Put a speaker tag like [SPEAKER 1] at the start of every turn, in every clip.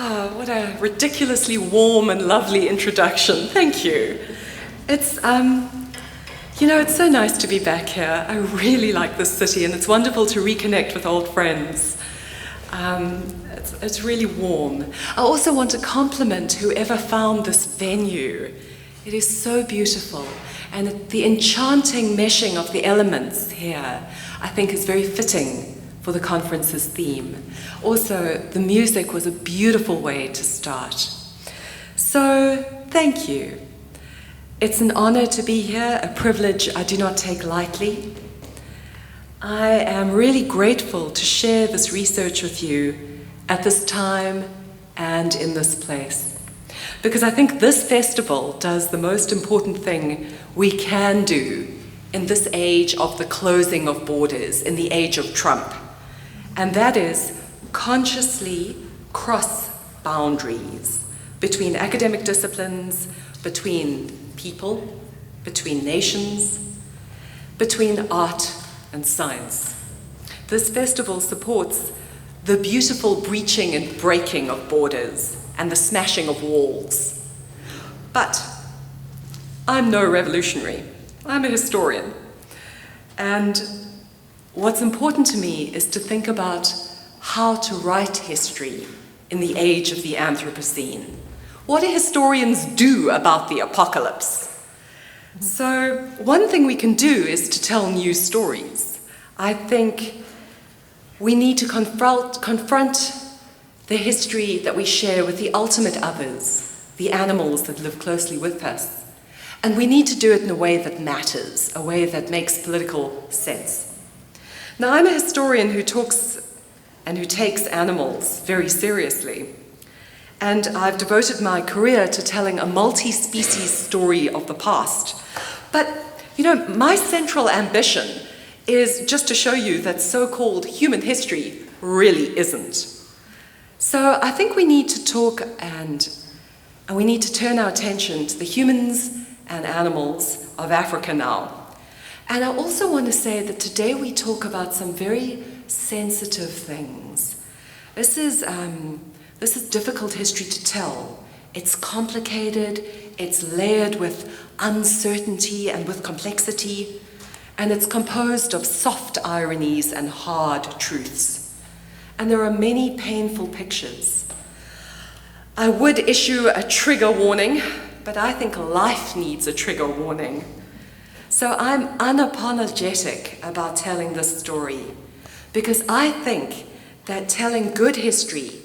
[SPEAKER 1] Oh, what a ridiculously warm and lovely introduction. Thank you. It's, it's so nice to be back here. I really like this city, and it's wonderful to reconnect with old friends. It's really warm. I also want to compliment whoever found this venue. It is so beautiful, and the enchanting meshing of the elements here, I think, is very fitting for the conference's theme. Also, the music was a beautiful way to start. So, thank you. It's an honor to be here, a privilege I do not take lightly. I am really grateful to share this research with you at this time and in this place, because I think this festival does the most important thing we can do in this age of the closing of borders, in the age of Trump, and that is consciously cross boundaries between academic disciplines, between people, between nations, between art and science. This festival supports the beautiful breaching and breaking of borders and the smashing of walls. But I'm no revolutionary. I'm a historian. And what's important to me is to think about how to write history in the age of the Anthropocene. What do historians do about the apocalypse? So one thing we can do is to tell new stories. I think we need to confront the history that we share with the ultimate others, the animals that live closely with us. And we need to do it in a way that matters, a way that makes political sense. Now, I'm a historian who talks and who takes animals very seriously. And I've devoted my career to telling a multi-species story of the past. But, my central ambition is just to show you that so-called human history really isn't. So I think we need to talk and we need to turn our attention to the humans and animals of Africa now. And I also want to say that today we talk about some very sensitive things. This is difficult history to tell. It's complicated, it's layered with uncertainty and with complexity, and it's composed of soft ironies and hard truths. And there are many painful pictures. I would issue a trigger warning, but I think life needs a trigger warning. So I'm unapologetic about telling this story, because I think that telling good history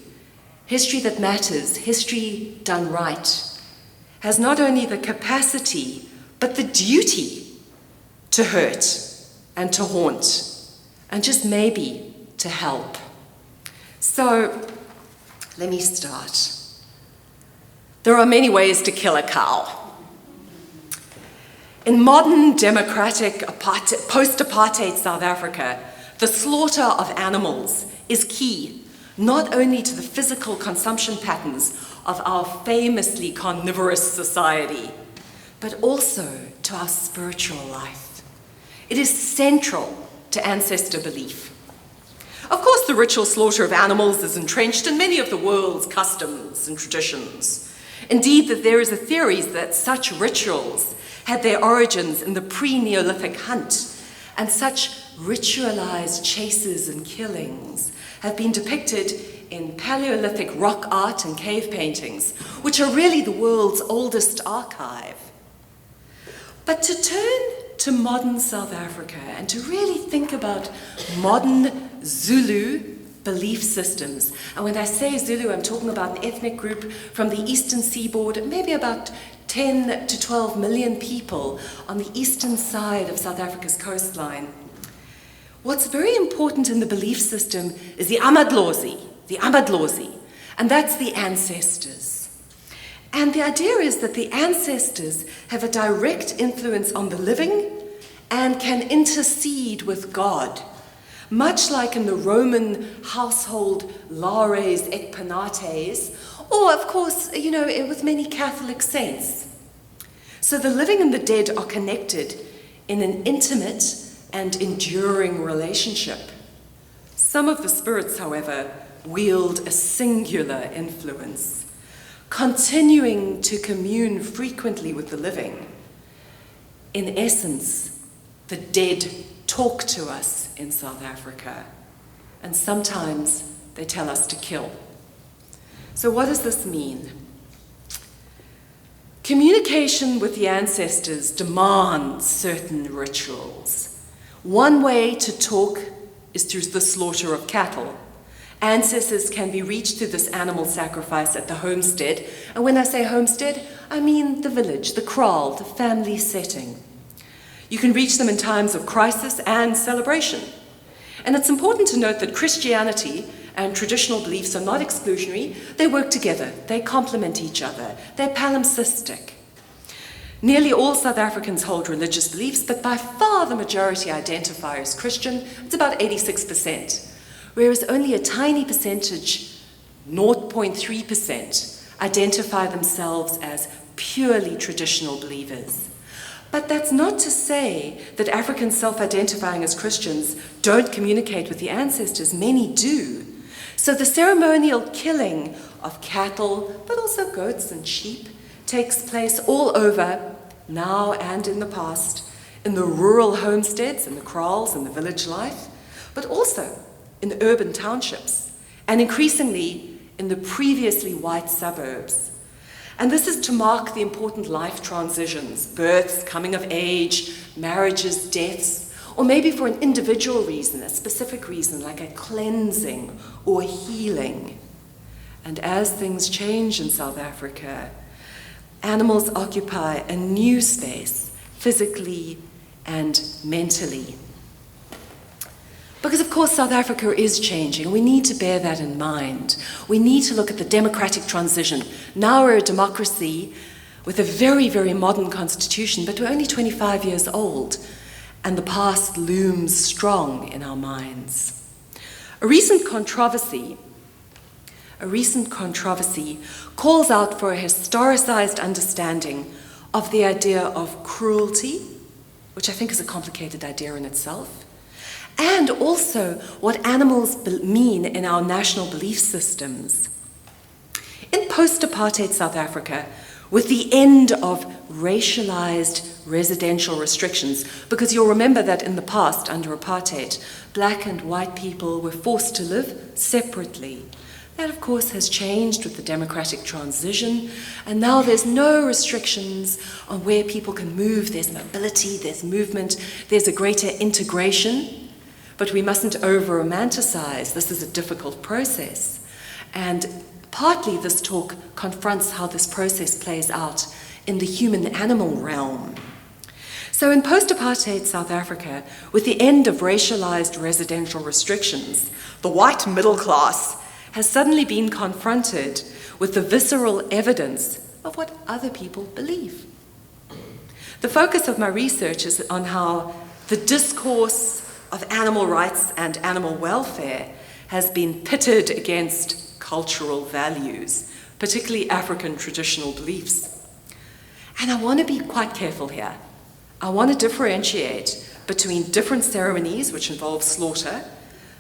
[SPEAKER 1] that matters, history done right, has not only the capacity, but the duty to hurt and to haunt, and just maybe to help. So, let me start. There are many ways to kill a cow. In modern democratic post-apartheid South Africa, the slaughter of animals is key not only to the physical consumption patterns of our famously carnivorous society, but also to our spiritual life. It is central to ancestor belief. Of course, the ritual slaughter of animals is entrenched in many of the world's customs and traditions. Indeed, that there is a theory that such rituals had their origins in the pre-Neolithic hunt, and such ritualized chases and killings have been depicted in Paleolithic rock art and cave paintings, which are really the world's oldest archive. But to turn to modern South Africa and to really think about modern Zulu belief systems, and when I say Zulu, I'm talking about an ethnic group from the eastern seaboard, maybe about 10 to 12 million people on the eastern side of South Africa's coastline. What's very important in the belief system is the Amadlozi, and that's the ancestors. And the idea is that the ancestors have a direct influence on the living and can intercede with God, much like in the Roman household lares et penates, or of course, with many Catholic saints. So the living and the dead are connected in an intimate and enduring relationship. Some of the spirits, however, wield a singular influence, continuing to commune frequently with the living. In essence, the dead talk to us in South Africa, and sometimes they tell us to kill. So what does this mean? Communication with the ancestors demands certain rituals. One way to talk is through the slaughter of cattle. Ancestors can be reached through this animal sacrifice at the homestead. And when I say homestead, I mean the village, the kraal, the family setting. You can reach them in times of crisis and celebration. And it's important to note that Christianity and traditional beliefs are not exclusionary. They work together. They complement each other. They're palimpsestic. Nearly all South Africans hold religious beliefs, but by far the majority identify as Christian. It's about 86%, whereas only a tiny percentage, 0.3%, identify themselves as purely traditional believers. But that's not to say that Africans self-identifying as Christians don't communicate with the ancestors. Many do. So the ceremonial killing of cattle, but also goats and sheep, takes place all over, now and in the past, in the rural homesteads, in the kraals, in the village life, but also in the urban townships, and increasingly in the previously white suburbs. And this is to mark the important life transitions, births, coming of age, marriages, deaths, or maybe for an individual reason, a specific reason, like a cleansing or healing. And as things change in South Africa, animals occupy a new space, physically and mentally. Because of course South Africa is changing, and we need to bear that in mind. We need to look at the democratic transition. Now we're a democracy with a very, very modern constitution, but we're only 25 years old, and the past looms strong in our minds. A recent controversy calls out for a historicized understanding of the idea of cruelty, which I think is a complicated idea in itself, and also what animals mean in our national belief systems. In post-apartheid South Africa, with the end of racialized residential restrictions, because you'll remember that in the past, under apartheid, black and white people were forced to live separately. That, of course, has changed with the democratic transition, and now there's no restrictions on where people can move. There's mobility, there's movement, there's a greater integration. But we mustn't over-romanticize. This is a difficult process. And partly this talk confronts how this process plays out in the human-animal realm. So in post-apartheid South Africa, with the end of racialized residential restrictions, the white middle class has suddenly been confronted with the visceral evidence of what other people believe. The focus of my research is on how the discourse of animal rights and animal welfare has been pitted against cultural values, particularly African traditional beliefs. And I want to be quite careful here. I want to differentiate between different ceremonies which involve slaughter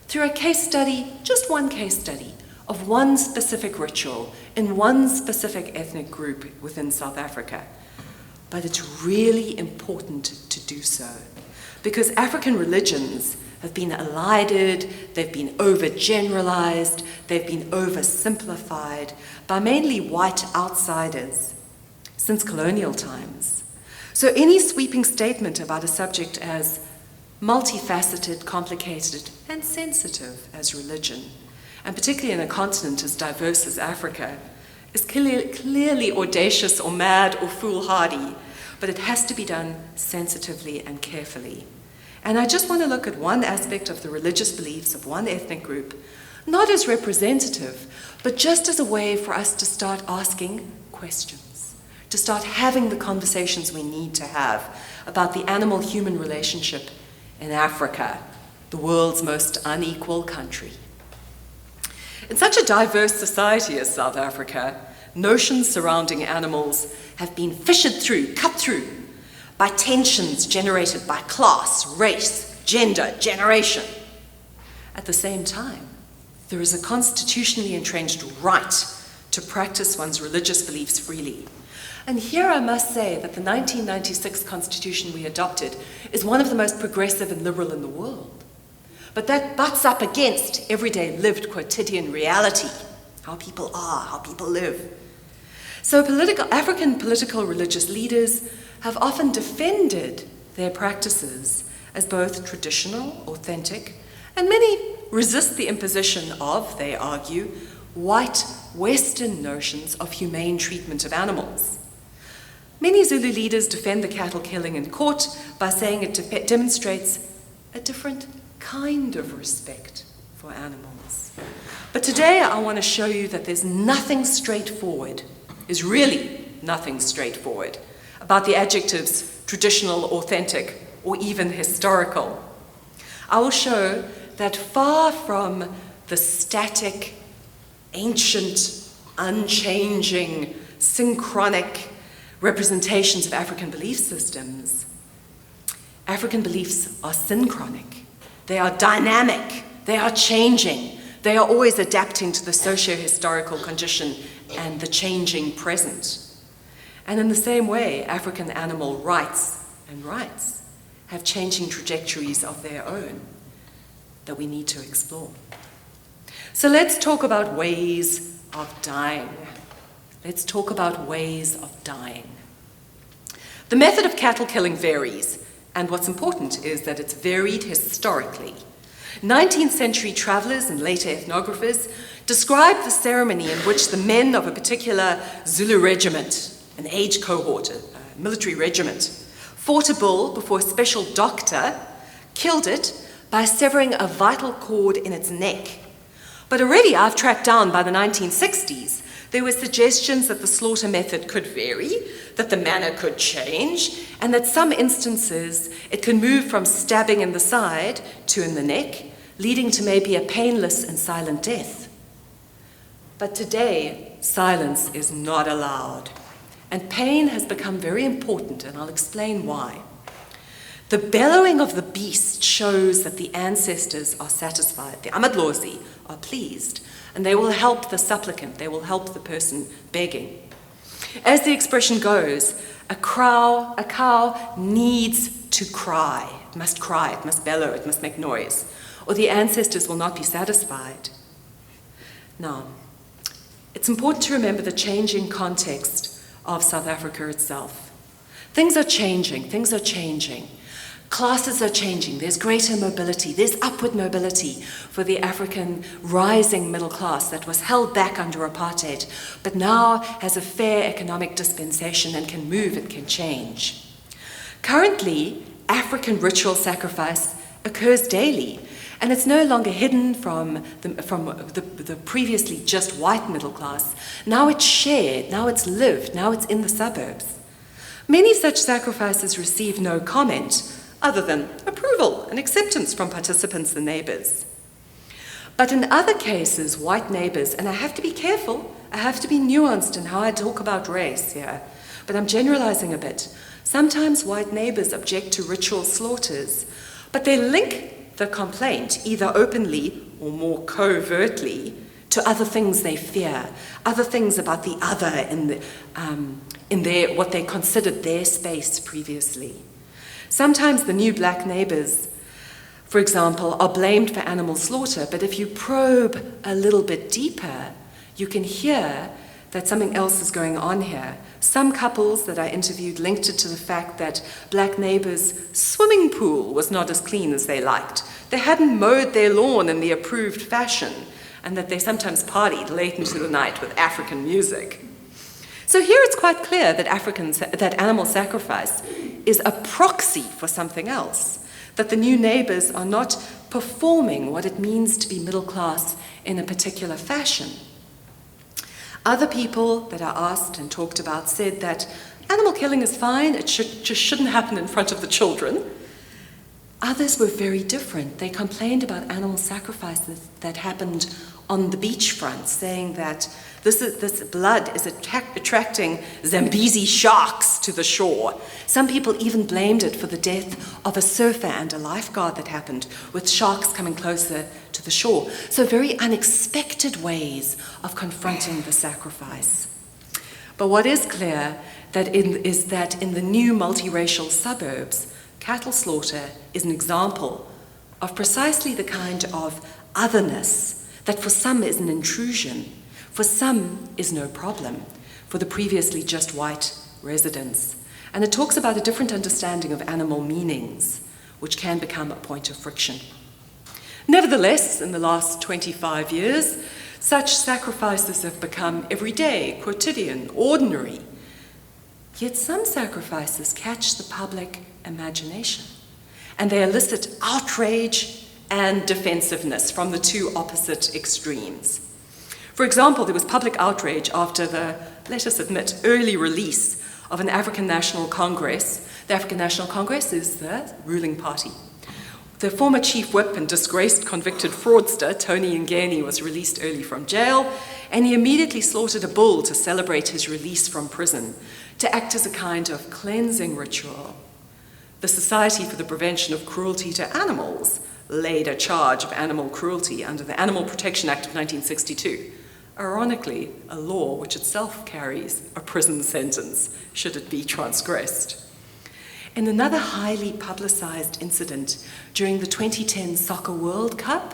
[SPEAKER 1] through a case study, just one case study, of one specific ritual in one specific ethnic group within South Africa. But it's really important to do so, because African religions have been elided, they've been overgeneralized, they've been oversimplified by mainly white outsiders since colonial times. So any sweeping statement about a subject as multifaceted, complicated, and sensitive as religion, and particularly in a continent as diverse as Africa, is clearly audacious or mad or foolhardy, but it has to be done sensitively and carefully. And I just want to look at one aspect of the religious beliefs of one ethnic group, not as representative, but just as a way for us to start asking questions, to start having the conversations we need to have about the animal-human relationship in Africa, the world's most unequal country. In such a diverse society as South Africa, notions surrounding animals have been fissured through, cut through, by tensions generated by class, race, gender, generation. At the same time, There is a constitutionally entrenched right to practice one's religious beliefs freely. And here I must say that the 1996 Constitution we adopted is one of the most progressive and liberal in the world. But that butts up against everyday lived quotidian reality, how people are, how people live. So African political religious leaders have often defended their practices as both traditional, authentic, and many resist the imposition of, they argue, white Western notions of humane treatment of animals. Many Zulu leaders defend the cattle killing in court by saying it demonstrates a different kind of respect for animals. But today I want to show you that there's nothing straightforward, is really nothing straightforward, about the adjectives traditional, authentic, or even historical. I will show that far from the static, ancient, unchanging, synchronic representations of African belief systems, African beliefs are synchronic. They are dynamic. They are changing. They are always adapting to the socio-historical condition and the changing present. And in the same way, African animal rights have changing trajectories of their own that we need to explore. So let's talk about ways of dying. Let's talk about ways of dying. The method of cattle killing varies, and what's important is that it's varied historically. 19th century travelers and later ethnographers described the ceremony in which the men of a particular Zulu regiment, an age cohort, a military regiment, fought a bull before a special doctor killed it by severing a vital cord in its neck. But already I've tracked down by the 1960s, there were suggestions that the slaughter method could vary, that the manner could change, and that some instances it can move from stabbing in the side to in the neck, leading to maybe a painless and silent death. But today, silence is not allowed, and pain has become very important, and I'll explain why. The bellowing of the beast shows that the ancestors are satisfied, the Amadlozi are pleased, and they will help the supplicant, they will help the person begging. As the expression goes, a cow needs to cry. It must bellow, it must make noise, or the ancestors will not be satisfied. Now, it's important to remember the changing context of South Africa itself. Things are changing. Classes are changing. There's greater mobility. There's upward mobility for the African rising middle class that was held back under apartheid, but now has a fair economic dispensation and can move and can change. Currently, African ritual sacrifice occurs daily, and it's no longer hidden from the previously just white middle class. Now it's shared, now it's lived, now it's in the suburbs. Many such sacrifices receive no comment, other than approval and acceptance from participants and neighbors. But in other cases, white neighbors, and I have to be careful, I have to be nuanced in how I talk about race here, but I'm generalizing a bit. Sometimes white neighbors object to ritual slaughters, but they link the complaint, either openly or more covertly, to other things they fear, other things about the other in their what they considered their space previously. Sometimes the new black neighbors, for example, are blamed for animal slaughter, but if you probe a little bit deeper, you can hear that something else is going on here. Some couples that I interviewed linked it to the fact that black neighbors' swimming pool was not as clean as they liked. They hadn't mowed their lawn in the approved fashion, and that they sometimes partied late into the night with African music. So here it's quite clear that animal sacrifice is a proxy for something else, that the new neighbors are not performing what it means to be middle class in a particular fashion. Other people that I asked and talked about said that animal killing is fine, it just shouldn't happen in front of the children. Others were very different. They complained about animal sacrifices that happened on the beachfront, saying that this blood is attracting Zambezi sharks to the shore. Some people even blamed it for the death of a surfer and a lifeguard that happened, with sharks coming closer to the shore. So very unexpected ways of confronting the sacrifice. But what is clear is that in the new multiracial suburbs, cattle slaughter is an example of precisely the kind of otherness that for some is an intrusion, for some is no problem, for the previously just white residents. And it talks about a different understanding of animal meanings, which can become a point of friction. Nevertheless, in the last 25 years, such sacrifices have become everyday, quotidian, ordinary. Yet some sacrifices catch the public imagination, and they elicit outrage and defensiveness from the two opposite extremes. For example, there was public outrage after the, let us admit, early release of an African National Congress. The African National Congress is the ruling party. The former chief whip and disgraced convicted fraudster, Tony Ngeni, was released early from jail, and he immediately slaughtered a bull to celebrate his release from prison, to act as a kind of cleansing ritual. The Society for the Prevention of Cruelty to Animals laid a charge of animal cruelty under the Animal Protection Act of 1962, ironically, a law which itself carries a prison sentence should it be transgressed. In another highly publicized incident during the 2010 Soccer World Cup,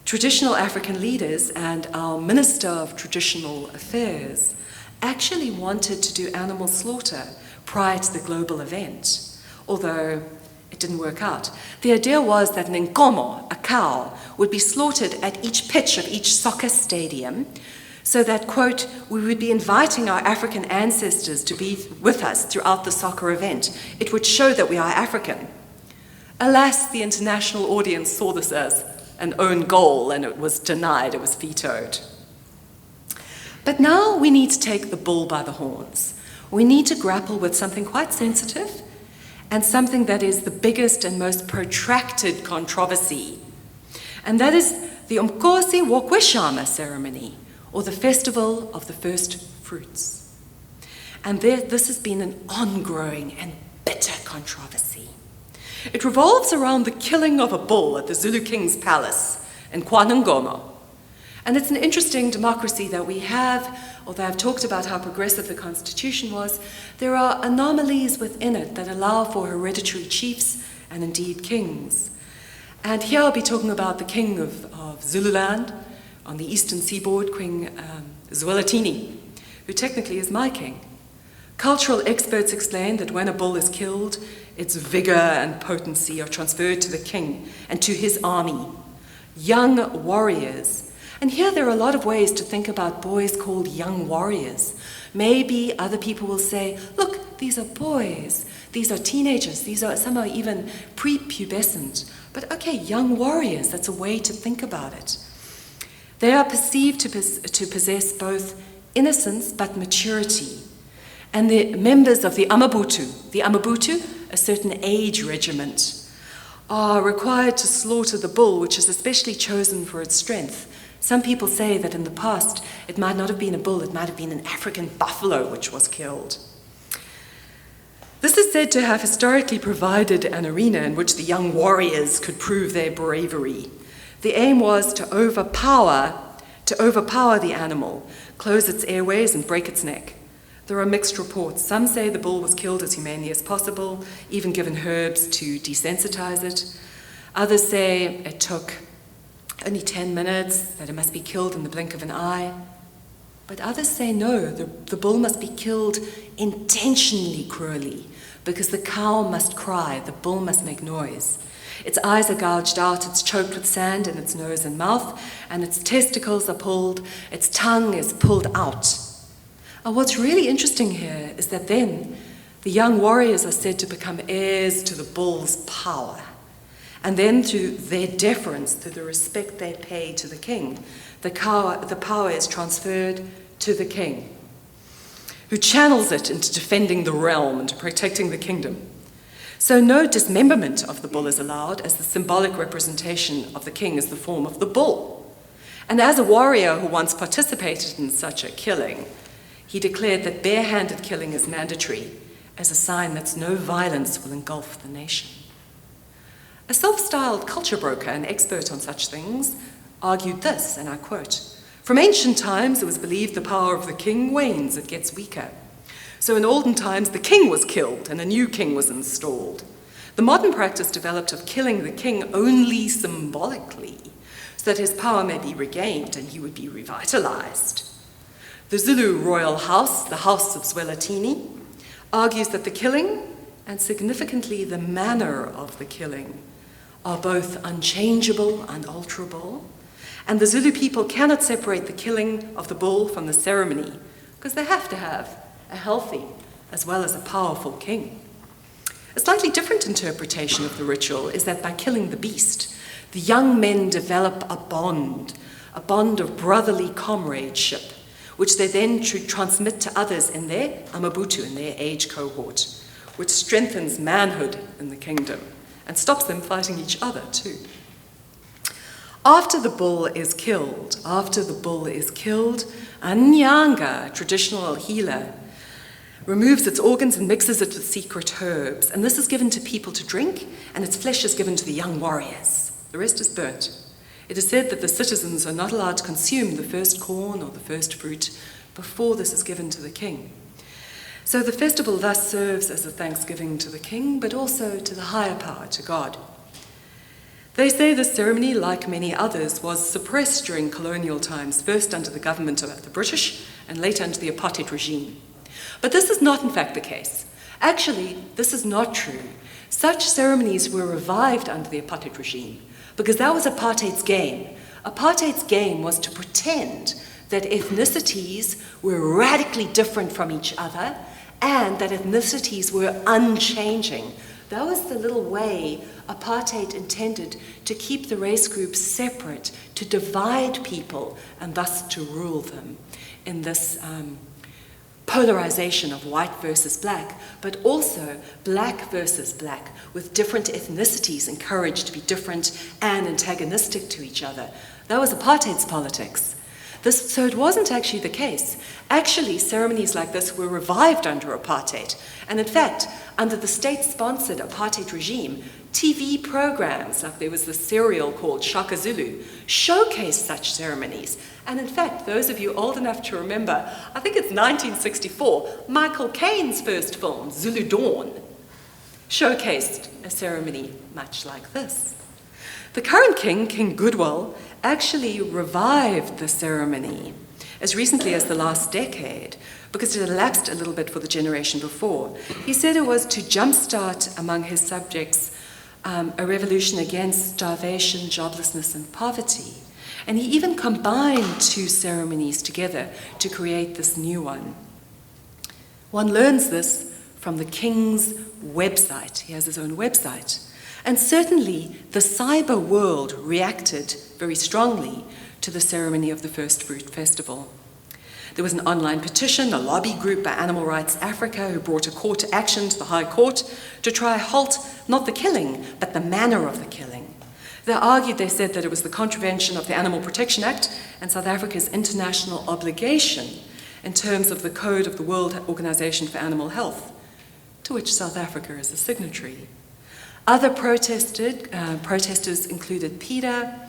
[SPEAKER 1] traditional African leaders and our Minister of Traditional Affairs actually wanted to do animal slaughter prior to the global event, although it didn't work out. The idea was that an nkomo, a cow, would be slaughtered at each pitch of each soccer stadium, so that, quote, we would be inviting our African ancestors to be with us throughout the soccer event. It would show that we are African. Alas, the international audience saw this as an own goal, and it was denied, it was vetoed. But now we need to take the bull by the horns. We need to grapple with something quite sensitive and something that is the biggest and most protracted controversy. And that is the Umkosi Wokweshama ceremony, or the Festival of the First Fruits. And this has been an ongoing and bitter controversy. It revolves around the killing of a bull at the Zulu King's Palace in KwaNongoma. And it's an interesting democracy that we have. Although I've talked about how progressive the Constitution was, there are anomalies within it that allow for hereditary chiefs and indeed kings. And here I'll be talking about the king of Zululand on the eastern seaboard, King Zwelithini, who technically is my king. Cultural experts explain that when a bull is killed, its vigor and potency are transferred to the king and to his army, young warriors. And here there are a lot of ways to think about boys called young warriors. Maybe other people will say, look, these are boys, these are teenagers, some are even prepubescent. But okay, young warriors, that's a way to think about it. They are perceived to possess both innocence but maturity. And the members of the Amabutu, a certain age regiment, are required to slaughter the bull, which is especially chosen for its strength. Some people say that in the past, it might not have been a bull, it might have been an African buffalo which was killed. This is said to have historically provided an arena in which the young warriors could prove their bravery. The aim was to overpower the animal, close its airways and break its neck. There are mixed reports. Some say the bull was killed as humanely as possible, even given herbs to desensitize it. Others say it took only 10 minutes, that it must be killed in the blink of an eye. But others say no, the bull must be killed intentionally cruelly, because the cow must cry, the bull must make noise. Its eyes are gouged out, it's choked with sand in its nose and mouth, and its testicles are pulled, its tongue is pulled out. And what's really interesting here is that then the young warriors are said to become heirs to the bull's power. And then through their deference, through the respect they pay to the king, the power is transferred to the king, who channels it into defending the realm and protecting the kingdom. So no dismemberment of the bull is allowed, as the symbolic representation of the king is the form of the bull. And as a warrior who once participated in such a killing, he declared that bare-handed killing is mandatory as a sign that no violence will engulf the nation. A self-styled culture broker and expert on such things argued this, and I quote, "From ancient times it was believed the power of the king wanes, it gets weaker. So in olden times the king was killed and a new king was installed. The modern practice developed of killing the king only symbolically, so that his power may be regained and he would be revitalized. The Zulu royal house, the House of Zwelithini, argues that the killing, and significantly the manner of the killing, are both unchangeable, unalterable, and the Zulu people cannot separate the killing of the bull from the ceremony, because they have to have a healthy as well as a powerful king. A slightly different interpretation of the ritual is that by killing the beast, the young men develop a bond of brotherly comradeship, which they then should transmit to others in their amabutu, in their age cohort, which strengthens manhood in the kingdom and stops them fighting each other too. After the bull is killed, a nyanga, a traditional healer, removes its organs and mixes it with secret herbs, and this is given to people to drink, and its flesh is given to the young warriors. The rest is burnt. It is said that the citizens are not allowed to consume the first corn or the first fruit before this is given to the king. So the festival thus serves as a thanksgiving to the king, but also to the higher power, to God. They say this ceremony, like many others, was suppressed during colonial times, first under the government of the British and later under the apartheid regime. But this is not in fact the case. Actually, this is not true. Such ceremonies were revived under the apartheid regime because that was apartheid's game. Apartheid's game was to pretend that ethnicities were radically different from each other and that ethnicities were unchanging. That was the little way apartheid intended to keep the race groups separate, to divide people, and thus to rule them in this polarization of white versus black, but also black versus black, with different ethnicities encouraged to be different and antagonistic to each other. That was apartheid's politics. So it wasn't actually the case. Actually, ceremonies like this were revived under apartheid. And in fact, under the state-sponsored apartheid regime, TV programs, like there was this serial called Shaka Zulu, showcased such ceremonies. And in fact, those of you old enough to remember, I think it's 1964, Michael Caine's first film, Zulu Dawn, showcased a ceremony much like this. The current king, King Goodwill, actually revived the ceremony as recently as the last decade because it elapsed a little bit for the generation before. He said it was to jumpstart among his subjects a revolution against starvation, joblessness, and poverty. And he even combined two ceremonies together to create this new one. One learns this from the king's website. He has his own website. And certainly the cyber world reacted very strongly to the ceremony of the First Fruit Festival. There was an online petition, a lobby group by Animal Rights Africa who brought a court action to the High Court to try halt not the killing, but the manner of the killing. They said that it was the contravention of the Animal Protection Act and South Africa's international obligation in terms of the Code of the World Organization for Animal Health, to which South Africa is a signatory. Other protesters included PETA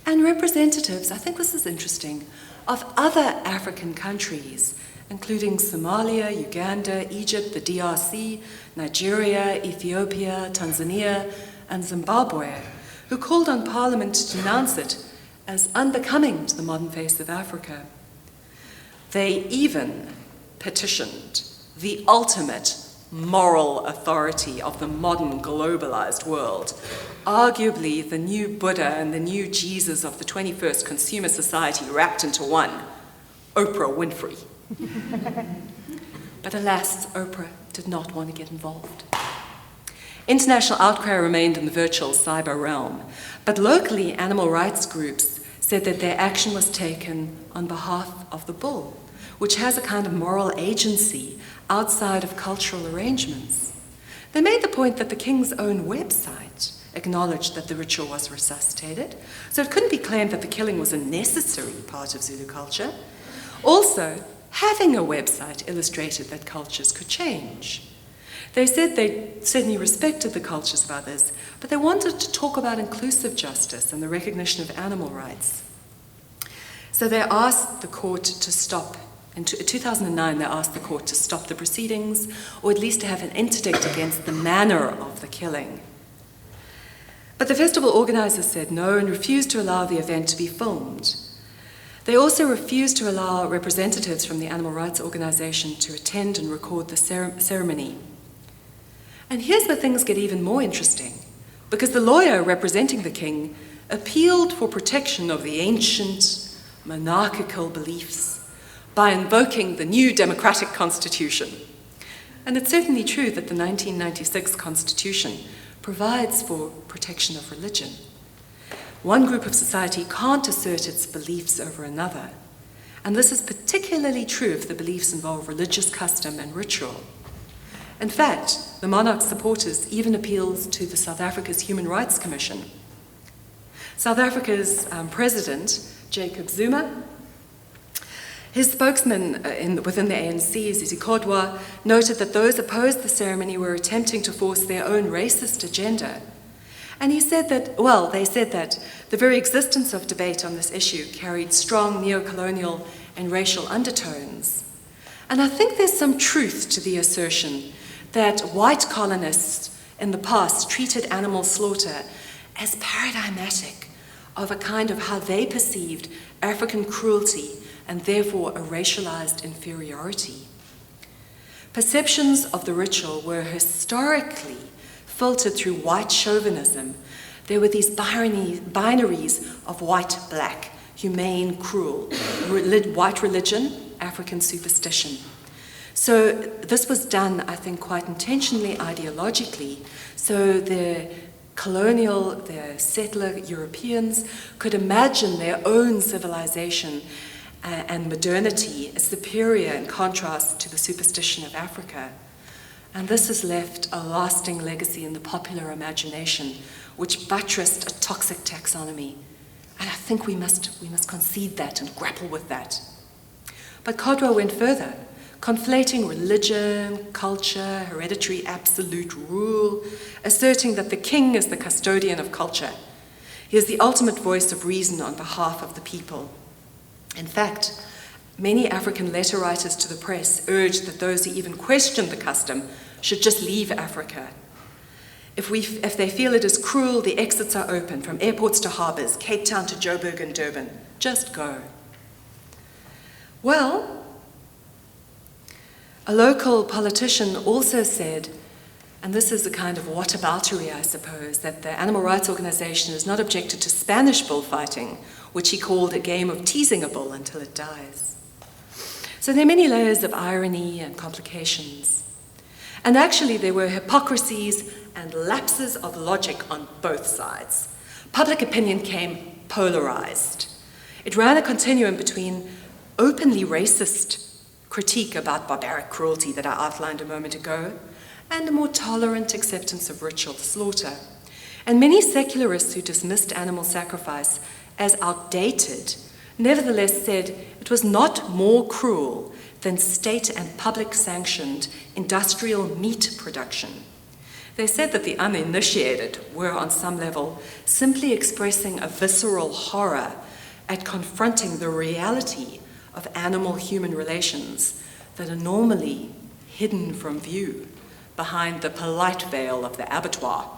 [SPEAKER 1] and representatives, I think this is interesting, of other African countries, including Somalia, Uganda, Egypt, the DRC, Nigeria, Ethiopia, Tanzania, and Zimbabwe, who called on Parliament to denounce it as unbecoming to the modern face of Africa. They even petitioned the ultimate moral authority of the modern globalized world, arguably the new Buddha and the new Jesus of the 21st consumer society wrapped into one, Oprah Winfrey. But alas, Oprah did not want to get involved. International outcry remained in the virtual cyber realm, but locally animal rights groups said that their action was taken on behalf of the bull, which has a kind of moral agency outside of cultural arrangements. They made the point that the king's own website acknowledged that the ritual was resuscitated, so it couldn't be claimed that the killing was a necessary part of Zulu culture. Also, having a website illustrated that cultures could change. They said they certainly respected the cultures of others, but they wanted to talk about inclusive justice and the recognition of animal rights. So they asked the court to stop. In 2009, they asked the court to stop the proceedings, or at least to have an interdict against the manner of the killing. But the festival organizers said no and refused to allow the event to be filmed. They also refused to allow representatives from the animal rights organization to attend and record the ceremony. And here's where things get even more interesting, because the lawyer representing the king appealed for protection of the ancient monarchical beliefs by invoking the new democratic constitution. And it's certainly true that the 1996 constitution provides for protection of religion. One group of society can't assert its beliefs over another, and this is particularly true if the beliefs involve religious custom and ritual. In fact, the monarch's supporters even appealed to the South Africa's Human Rights Commission. South Africa's president, Jacob Zuma, his spokesman within the ANC, Zizikodwa, noted that those opposed the ceremony were attempting to force their own racist agenda. And he said that, they said that the very existence of debate on this issue carried strong neo-colonial and racial undertones. And I think there's some truth to the assertion that white colonists in the past treated animal slaughter as paradigmatic of a kind of how they perceived African cruelty and therefore a racialized inferiority. Perceptions of the ritual were historically filtered through white chauvinism. There were these binaries of white-black, humane, cruel, white religion, African superstition. So this was done, I think, quite intentionally, ideologically, so the colonial, the settler Europeans could imagine their own civilization and modernity as superior in contrast to the superstition of Africa. And this has left a lasting legacy in the popular imagination, which buttressed a toxic taxonomy. And I think we must concede that and grapple with that. But Kodwa went further, conflating religion, culture, hereditary absolute rule, asserting that the king is the custodian of culture. He is the ultimate voice of reason on behalf of the people. In fact, many African letter writers to the press urged that those who even questioned the custom should just leave Africa. If they feel it is cruel, the exits are open, from airports to harbours, Cape Town to Joburg and Durban. Just go. Well, a local politician also said, and this is a kind of whataboutery, I suppose, that the animal rights organization has not objected to Spanish bullfighting, which he called a game of teasing a bull until it dies. So there are many layers of irony and complications. And actually there were hypocrisies and lapses of logic on both sides. Public opinion came polarized. It ran a continuum between openly racist critique about barbaric cruelty that I outlined a moment ago, and a more tolerant acceptance of ritual slaughter. And many secularists who dismissed animal sacrifice as outdated nevertheless said it was not more cruel than state and public sanctioned industrial meat production. They said that the uninitiated were on some level simply expressing a visceral horror at confronting the reality of animal-human relations that are normally hidden from view behind the polite veil of the abattoir.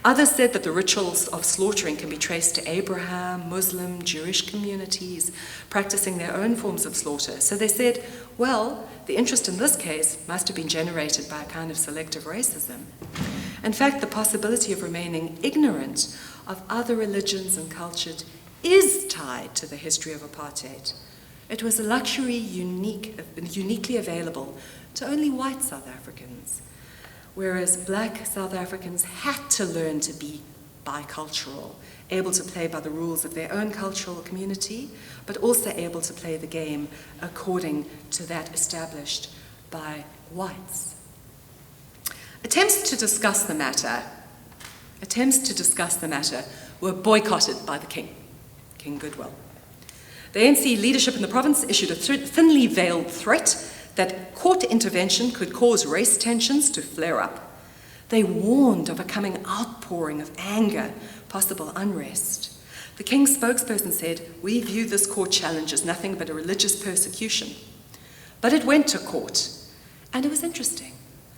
[SPEAKER 1] Others said that the rituals of slaughtering can be traced to Abraham, Muslim, Jewish communities practicing their own forms of slaughter. So they said, well, the interest in this case must have been generated by a kind of selective racism. In fact, the possibility of remaining ignorant of other religions and cultures is tied to the history of apartheid. It was a luxury uniquely available to only white South Africans, whereas black South Africans had to learn to be bicultural, able to play by the rules of their own cultural community, but also able to play the game according to that established by whites. Attempts to discuss the matter Attempts to discuss the matter were boycotted by the king, King Goodwill. The ANC leadership in the province issued a thinly veiled threat that court intervention could cause race tensions to flare up. They warned of a coming outpouring of anger, possible unrest. The king's spokesperson said, "We view this court challenge as nothing but a religious persecution." But it went to court, and it was interesting.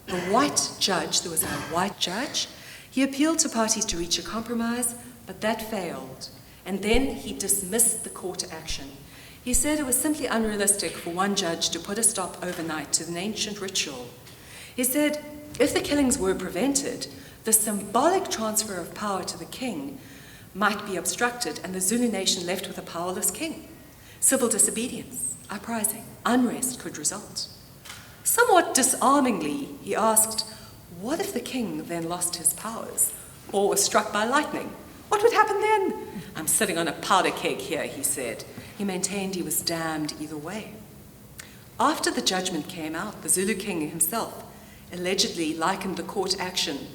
[SPEAKER 1] The white judge, there was a white judge, he appealed to parties to reach a compromise, but that failed. And then he dismissed the court action. He said it was simply unrealistic for one judge to put a stop overnight to an ancient ritual. He said if the killings were prevented, the symbolic transfer of power to the king might be obstructed and the Zulu nation left with a powerless king. Civil disobedience, uprising, unrest could result. Somewhat disarmingly, he asked, what if the king then lost his powers or was struck by lightning? What would happen then? I'm sitting on a powder keg here, he said. He maintained he was damned either way. After the judgment came out, the Zulu king himself allegedly likened the court action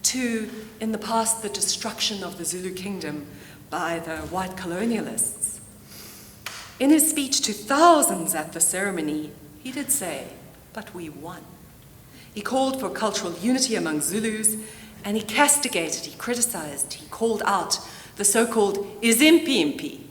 [SPEAKER 1] to, in the past, the destruction of the Zulu kingdom by the white colonialists. In his speech to thousands at the ceremony, he did say, "But we won." He called for cultural unity among Zulus, and he castigated, he criticized, he called out the so-called Izimpimpi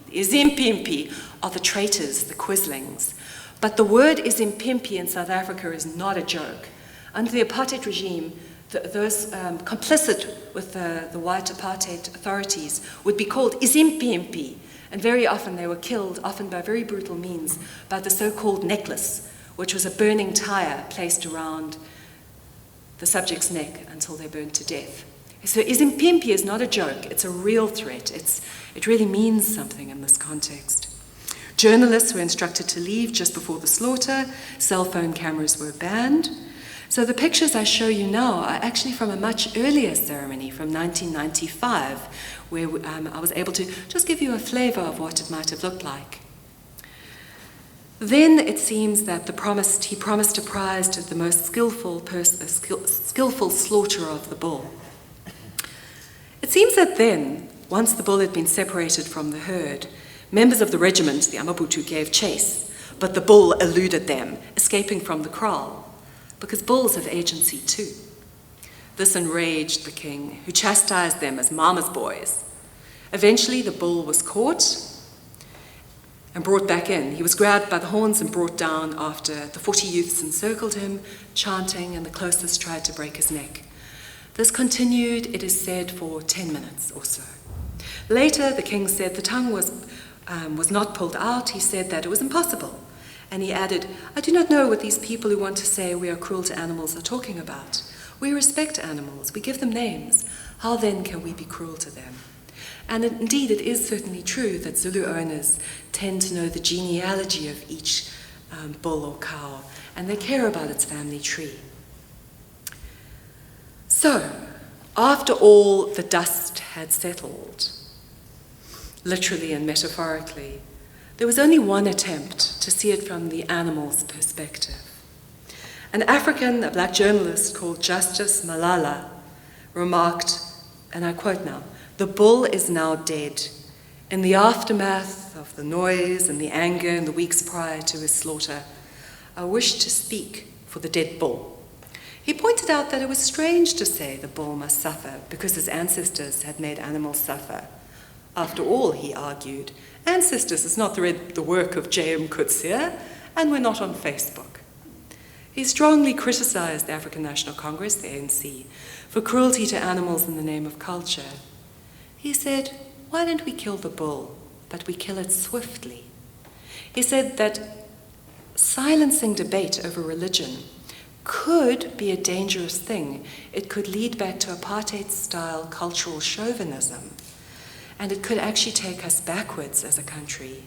[SPEAKER 1] are the traitors, the quislings. But the word Izimpimpi in South Africa is not a joke. Under the apartheid regime, those complicit with the white apartheid authorities would be called Izimpimpi, and very often they were killed, often by very brutal means, by the so-called necklace, which was a burning tire placed around the subject's neck until they burned to death. So Izimpimpi is not a joke, it's a real threat. It really means something in this context. Journalists were instructed to leave just before the slaughter. Cell phone cameras were banned. So the pictures I show you now are actually from a much earlier ceremony from 1995, where I was able to just give you a flavor of what it might have looked like. Then it seems that he promised a prize to the most skillful slaughterer of the bull. It seems that then, once the bull had been separated from the herd, members of the regiment, the Amabutu, gave chase, but the bull eluded them, escaping from the kraal, because bulls have agency too. This enraged the king, who chastised them as mama's boys. Eventually, the bull was caught and brought back in. He was grabbed by the horns and brought down after the 40 youths encircled him, chanting, and the closest tried to break his neck. This continued, it is said, for 10 minutes or so. Later, the king said the tongue was not pulled out. He said that it was impossible. And he added, "I do not know what these people who want to say we are cruel to animals are talking about. We respect animals. We give them names. How then can we be cruel to them?" And indeed, it is certainly true that Zulu owners tend to know the genealogy of each bull or cow, and they care about its family tree. So, after all the dust had settled, literally and metaphorically, there was only one attempt to see it from the animal's perspective. An African, a black journalist called Justice Malala, remarked, and I quote now, "The bull is now dead. In the aftermath of the noise and the anger in the weeks prior to his slaughter, I wish to speak for the dead bull." He pointed out that it was strange to say the bull must suffer because his ancestors had made animals suffer. After all, he argued, ancestors is not the work of J.M. Coetzee, and we're not on Facebook. He strongly criticized the African National Congress, the ANC, for cruelty to animals in the name of culture. He said, why don't we kill the bull, but we kill it swiftly? He said that silencing debate over religion could be a dangerous thing. It could lead back to apartheid-style cultural chauvinism, and it could actually take us backwards as a country.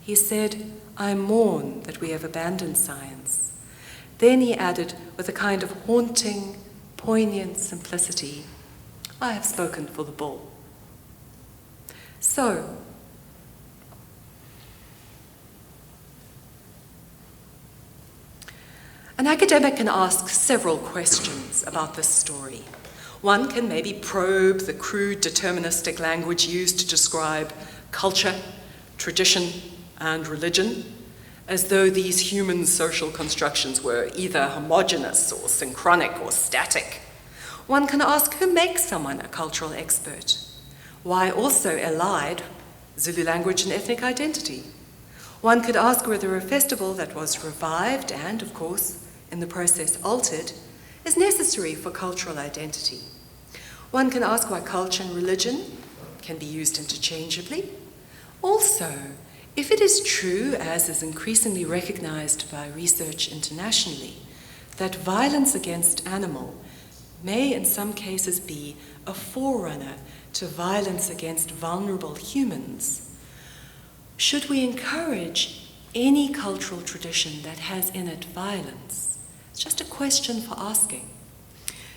[SPEAKER 1] He said, I mourn that we have abandoned science. Then he added, with a kind of haunting, poignant simplicity, I have spoken for the bull. So, an academic can ask several questions about this story. One can maybe probe the crude deterministic language used to describe culture, tradition, and religion, as though these human social constructions were either homogeneous or synchronic or static. One can ask, who makes someone a cultural expert? Why also allied Zulu language and ethnic identity? One could ask whether a festival that was revived and, of course, in the process altered, is necessary for cultural identity. One can ask why culture and religion can be used interchangeably. Also, if it is true, as is increasingly recognized by research internationally, that violence against animal may in some cases be a forerunner to violence against vulnerable humans, should we encourage any cultural tradition that has in it violence? It's just a question for asking.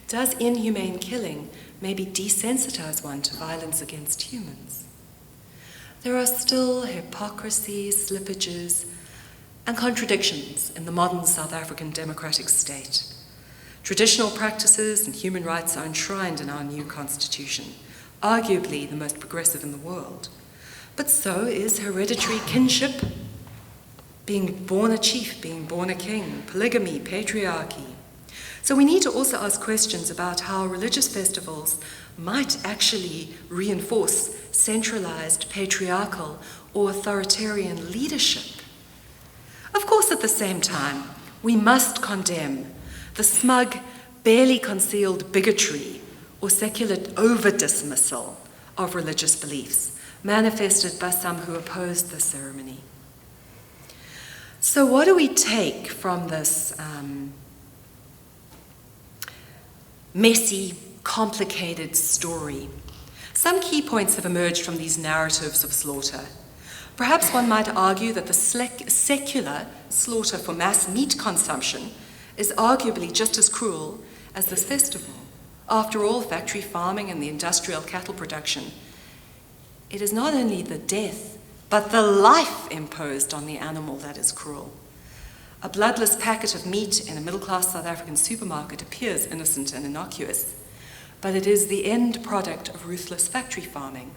[SPEAKER 1] Does inhumane killing maybe desensitize one to violence against humans? There are still hypocrisies, slippages, and contradictions in the modern South African democratic state. Traditional practices and human rights are enshrined in our new constitution, arguably the most progressive in the world. But so is hereditary kinship, being born a chief, being born a king, polygamy, patriarchy. So we need to also ask questions about how religious festivals might actually reinforce centralized, patriarchal, or authoritarian leadership. Of course, at the same time, we must condemn the smug, barely concealed bigotry or secular over-dismissal of religious beliefs manifested by some who opposed the ceremony. So what do we take from this messy, complicated story? Some key points have emerged from these narratives of slaughter. Perhaps one might argue that the secular slaughter for mass meat consumption is arguably just as cruel as this festival. After all, factory farming and the industrial cattle production, it is not only the death, but the life imposed on the animal that is cruel. A bloodless packet of meat in a middle-class South African supermarket appears innocent and innocuous, but it is the end product of ruthless factory farming.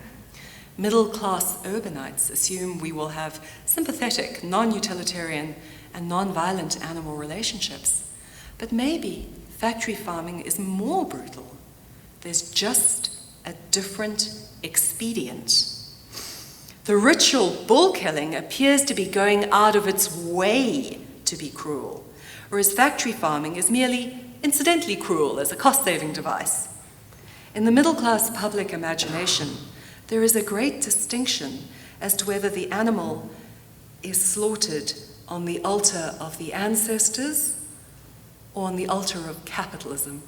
[SPEAKER 1] Middle-class urbanites assume we will have sympathetic, non-utilitarian, and non-violent animal relationships. But maybe factory farming is more brutal. There's just a different expedient. The ritual bull killing appears to be going out of its way to be cruel, whereas factory farming is merely incidentally cruel as a cost-saving device. In the middle-class public imagination, there is a great distinction as to whether the animal is slaughtered on the altar of the ancestors or on the altar of capitalism.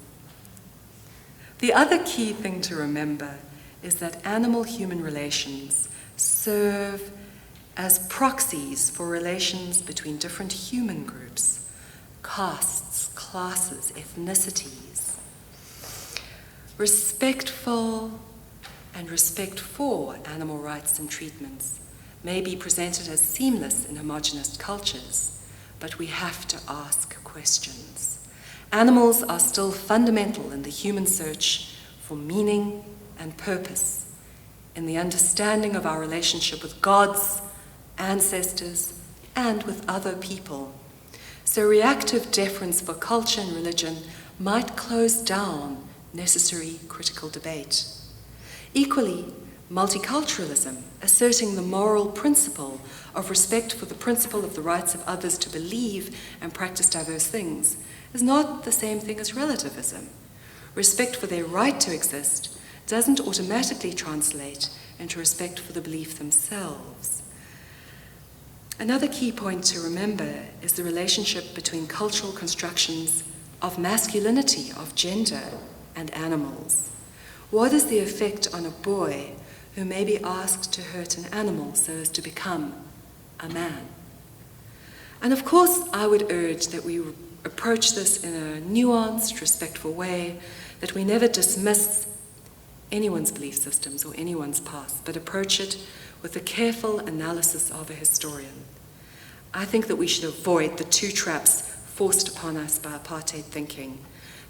[SPEAKER 1] The other key thing to remember is that animal-human relations serve as proxies for relations between different human groups, castes, classes, ethnicities. Respectful and respect for animal rights and treatments may be presented as seamless in homogenous cultures, but we have to ask questions. Animals are still fundamental in the human search for meaning and purpose, in the understanding of our relationship with gods, ancestors, and with other people. So reactive deference for culture and religion might close down necessary critical debate. Equally, multiculturalism, asserting the moral principle of respect for the principle of the rights of others to believe and practice diverse things, is not the same thing as relativism. Respect for their right to exist doesn't automatically translate into respect for the belief themselves. Another key point to remember is the relationship between cultural constructions of masculinity, of gender, and animals. What is the effect on a boy who may be asked to hurt an animal so as to become a man? And of course, I would urge that we approach this in a nuanced, respectful way, that we never dismiss anyone's belief systems or anyone's past, but approach it with the careful analysis of a historian. I think that we should avoid the two traps forced upon us by apartheid thinking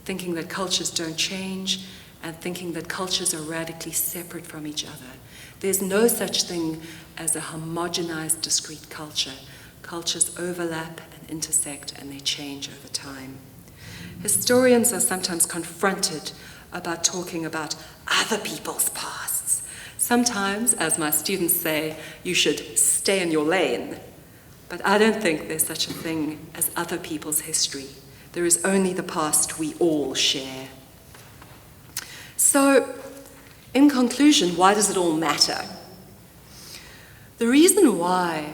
[SPEAKER 1] that cultures don't change and thinking that cultures are radically separate from each other. There's no such thing as a homogenized, discrete culture. Cultures overlap and intersect, and they change over time. Historians are sometimes confronted about talking about other people's pasts. Sometimes, as my students say, you should stay in your lane. But I don't think there's such a thing as other people's history. There is only the past we all share. So, in conclusion, why does it all matter? The reason why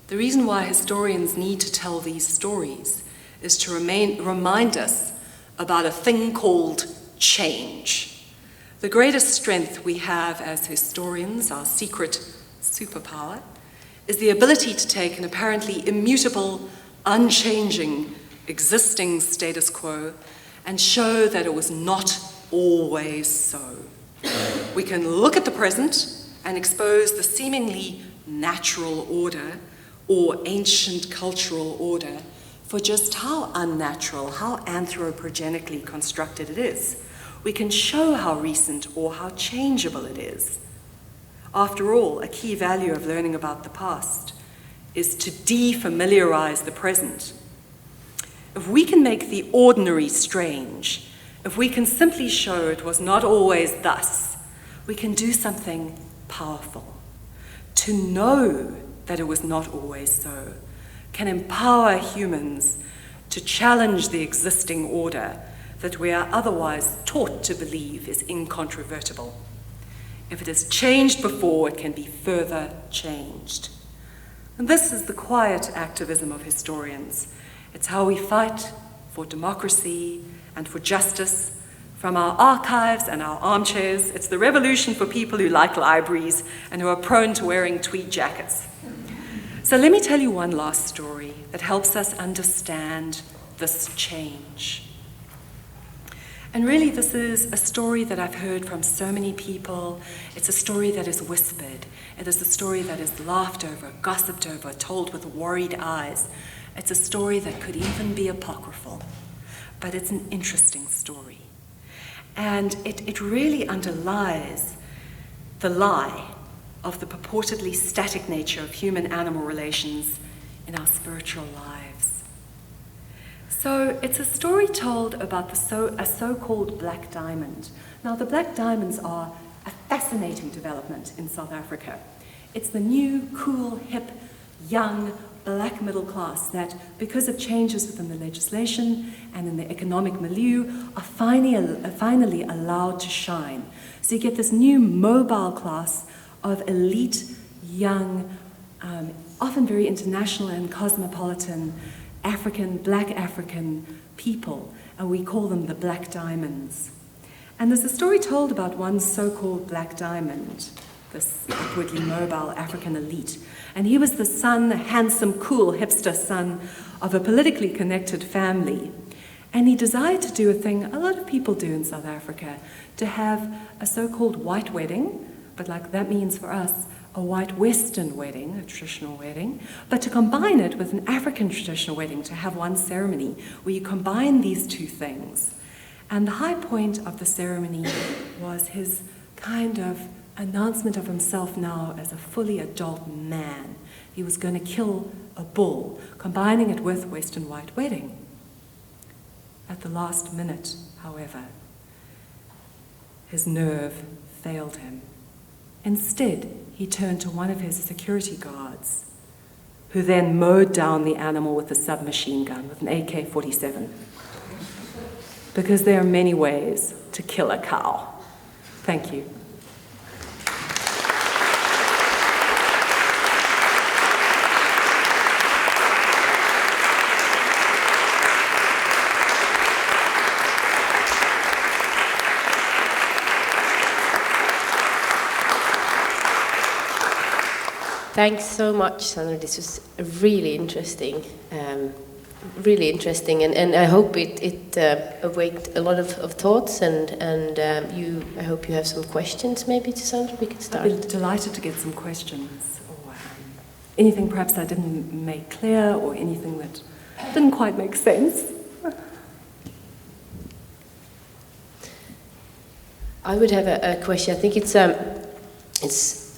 [SPEAKER 1] historians need to tell these stories is to remind us about a thing called change. The greatest strength we have as historians, our secret superpower, is the ability to take an apparently immutable, unchanging, existing status quo and show that it was not always so. We can look at the present and expose the seemingly natural order or ancient cultural order for just how unnatural, how anthropogenically constructed it is. We can show how recent or how changeable it is. After all, a key value of learning about the past is to defamiliarize the present. If we can make the ordinary strange, if we can simply show it was not always thus, we can do something powerful. To know that it was not always so can empower humans to challenge the existing order that we are otherwise taught to believe is incontrovertible. If it has changed before, it can be further changed. And this is the quiet activism of historians. It's how we fight for democracy and for justice from our archives and our armchairs. It's the revolution for people who like libraries and who are prone to wearing tweed jackets. So let me tell you one last story that helps us understand this change. And really, this is a story that I've heard from so many people. It's a story that is whispered. It is a story that is laughed over, gossiped over, told with worried eyes. It's a story that could even be apocryphal, but it's an interesting story. And it really underlies the lie of the purportedly static nature of human-animal relations in our spiritual lives. So it's a story told about a so-called black diamond. Now, the black diamonds are a fascinating development in South Africa. It's the new, cool, hip, young, black middle class that, because of changes within the legislation and in the economic milieu, are finally allowed to shine. So you get this new mobile class of elite, young, often very international and cosmopolitan black African people, and we call them the Black Diamonds. And there's a story told about one so-called Black Diamond, this upwardly mobile African elite. And he was the son, the handsome, cool, hipster son of a politically connected family. And he desired to do a thing a lot of people do in South Africa, to have a so-called white wedding, but like that means for us, a white Western wedding, a traditional wedding, but to combine it with an African traditional wedding, to have one ceremony where you combine these two things. And the high point of the ceremony was his kind of announcement of himself now as a fully adult man. He was going to kill a bull, combining it with Western white wedding. At the last minute, however, his nerve failed him. Instead, he turned to one of his security guards, who then mowed down the animal with a submachine gun, with an AK-47. Because there are many ways to kill a cow. Thank you.
[SPEAKER 2] Thanks so much, Sandra. This was really interesting, and I hope it awaked a lot of thoughts, and I hope you have some questions maybe to Sandra. We could start.
[SPEAKER 1] I'd be delighted to get some questions, or anything perhaps I didn't make clear, or anything that didn't quite make sense.
[SPEAKER 2] I would have a question. I think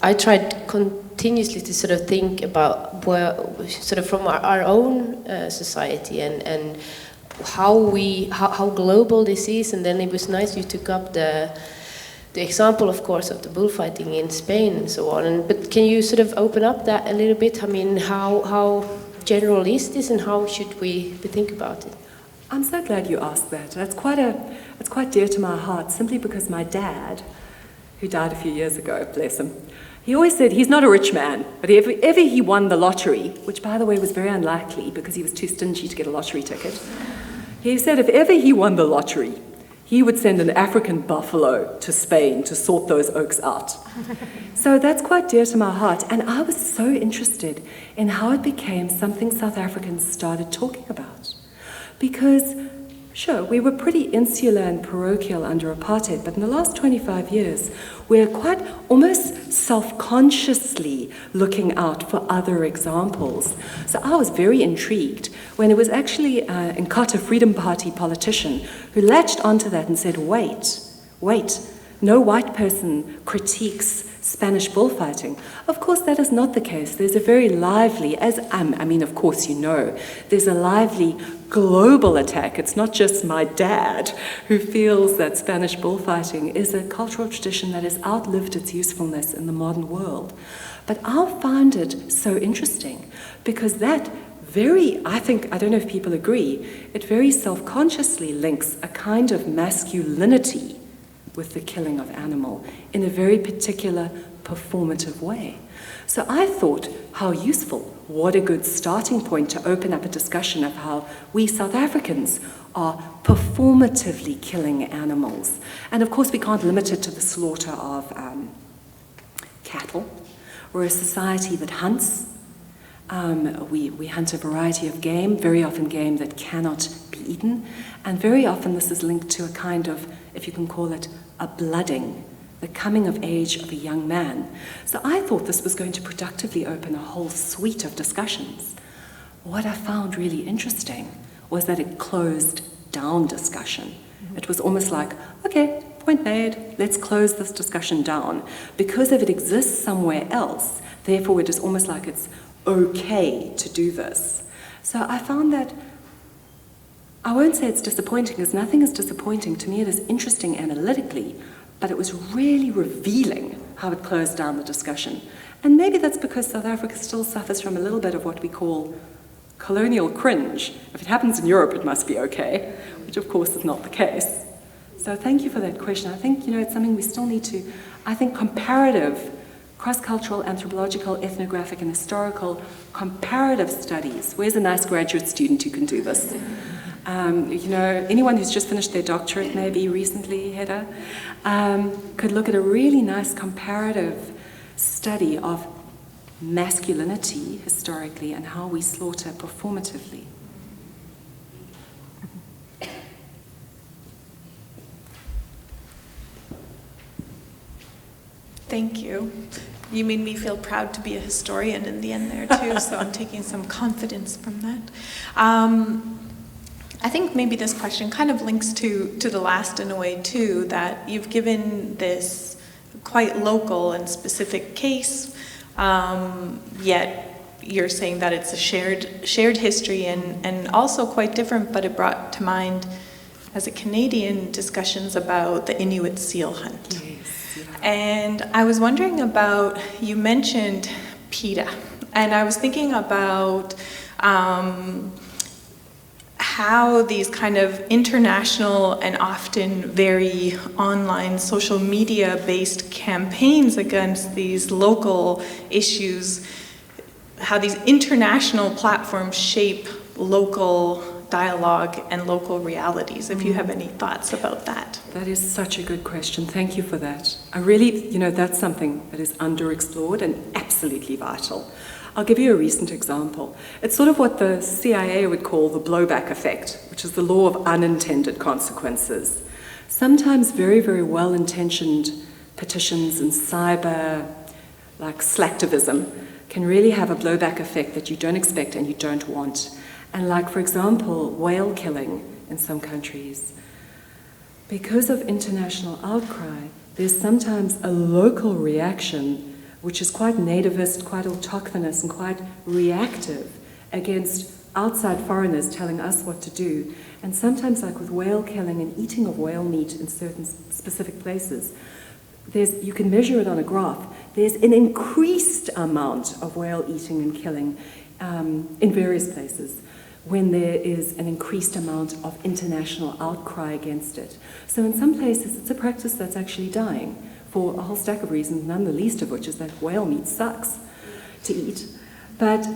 [SPEAKER 2] I tried continuously to sort of think about where, sort of from our own society and how global this is, and then it was nice you took up the example, of course, of the bullfighting in Spain and so on. But can you sort of open up that a little bit? I mean, how general is this, and how should we think about it?
[SPEAKER 1] I'm so glad you asked that. It's quite dear to my heart, simply because my dad, who died a few years ago, bless him, he always said he's not a rich man, but if ever he won the lottery, which by the way was very unlikely because he was too stingy to get a lottery ticket, he said if ever he won the lottery, he would send an African buffalo to Spain to sort those oaks out. So that's quite dear to my heart. And I was so interested in how it became something South Africans started talking about. Because, sure, we were pretty insular and parochial under apartheid, but in the last 25 years, we're quite almost self-consciously looking out for other examples. So I was very intrigued when it was actually an Inkatha Freedom Party politician who latched onto that and said, wait, no white person critiques Spanish bullfighting. Of course, that is not the case. There's a very lively, of course you know, there's a lively global attack. It's not just my dad who feels that Spanish bullfighting is a cultural tradition that has outlived its usefulness in the modern world. But I found it so interesting because that I don't know if people agree, it very self-consciously links a kind of masculinity with the killing of animal in a very particular performative way. So I thought, how useful, what a good starting point to open up a discussion of how we South Africans are performatively killing animals. And of course we can't limit it to the slaughter of cattle. We're a society that hunts. We hunt a variety of game, very often game that cannot be eaten, and very often this is linked to a kind of, if you can call it, a blooding, the coming of age of a young man. So I thought this was going to productively open a whole suite of discussions. What I found really interesting was that it closed down discussion. It was almost like, okay, point made, let's close this discussion down. Because if it exists somewhere else, therefore it is almost like it's okay to do this. So I found that, I won't say it's disappointing, because nothing is disappointing. To me it is interesting analytically, but it was really revealing how it closed down the discussion. And maybe that's because South Africa still suffers from a little bit of what we call colonial cringe. If it happens in Europe, it must be okay, which of course is not the case. So thank you for that question. I think, it's something we still need to, comparative, cross-cultural, anthropological, ethnographic, and historical comparative studies. Where's a nice graduate student who can do this? Anyone who's just finished their doctorate maybe recently, Hedda, could look at a really nice comparative study of masculinity historically and how we slaughter performatively.
[SPEAKER 3] Thank you. You made me feel proud to be a historian in the end there too, so I'm taking some confidence from that. I think maybe this question kind of links to the last in a way too, that you've given this quite local and specific case, yet you're saying that it's a shared history and also quite different, but it brought to mind, as a Canadian, discussions about the Inuit seal hunt.
[SPEAKER 1] Yes, yeah.
[SPEAKER 3] And I was wondering about, you mentioned PETA, and I was thinking about how these kind of international and often very online social media based campaigns against these local issues, how these international platforms shape local dialogue and local realities, if you have any thoughts about that.
[SPEAKER 1] That is such a good question. Thank you for that. I really, that's something that is underexplored and absolutely vital. I'll give you a recent example. It's sort of what the CIA would call the blowback effect, which is the law of unintended consequences. Sometimes very, very well-intentioned petitions and cyber, like slacktivism, can really have a blowback effect that you don't expect and you don't want. And like, for example, whale killing in some countries. because of international outcry, there's sometimes a local reaction which is quite nativist, quite autochthonous, and quite reactive against outside foreigners telling us what to do. And sometimes, like with whale killing and eating of whale meat in certain specific places, you can measure it on a graph. There's an increased amount of whale eating and killing in various places when there is an increased amount of international outcry against it. So in some places, it's a practice that's actually dying for a whole stack of reasons, none the least of which is that whale meat sucks to eat. But,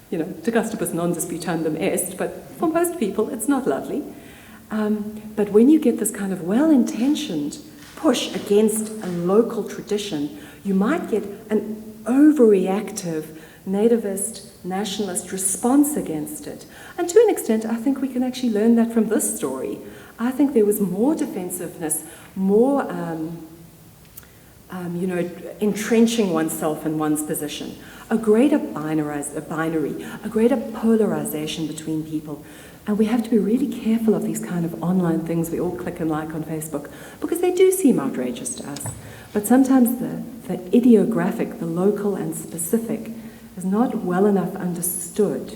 [SPEAKER 1] you know, de gustibus non disputandum est, but for most people, it's not lovely. But when you get this kind of well-intentioned push against a local tradition, you might get an overreactive, nativist, nationalist response against it. And to an extent, I think we can actually learn that from this story. I think there was more defensiveness, more entrenching oneself in one's position, a greater binary, a greater polarization between people. And we have to be really careful of these kind of online things we all click and like on Facebook, because they do seem outrageous to us. But sometimes the ideographic, the local and specific, is not well enough understood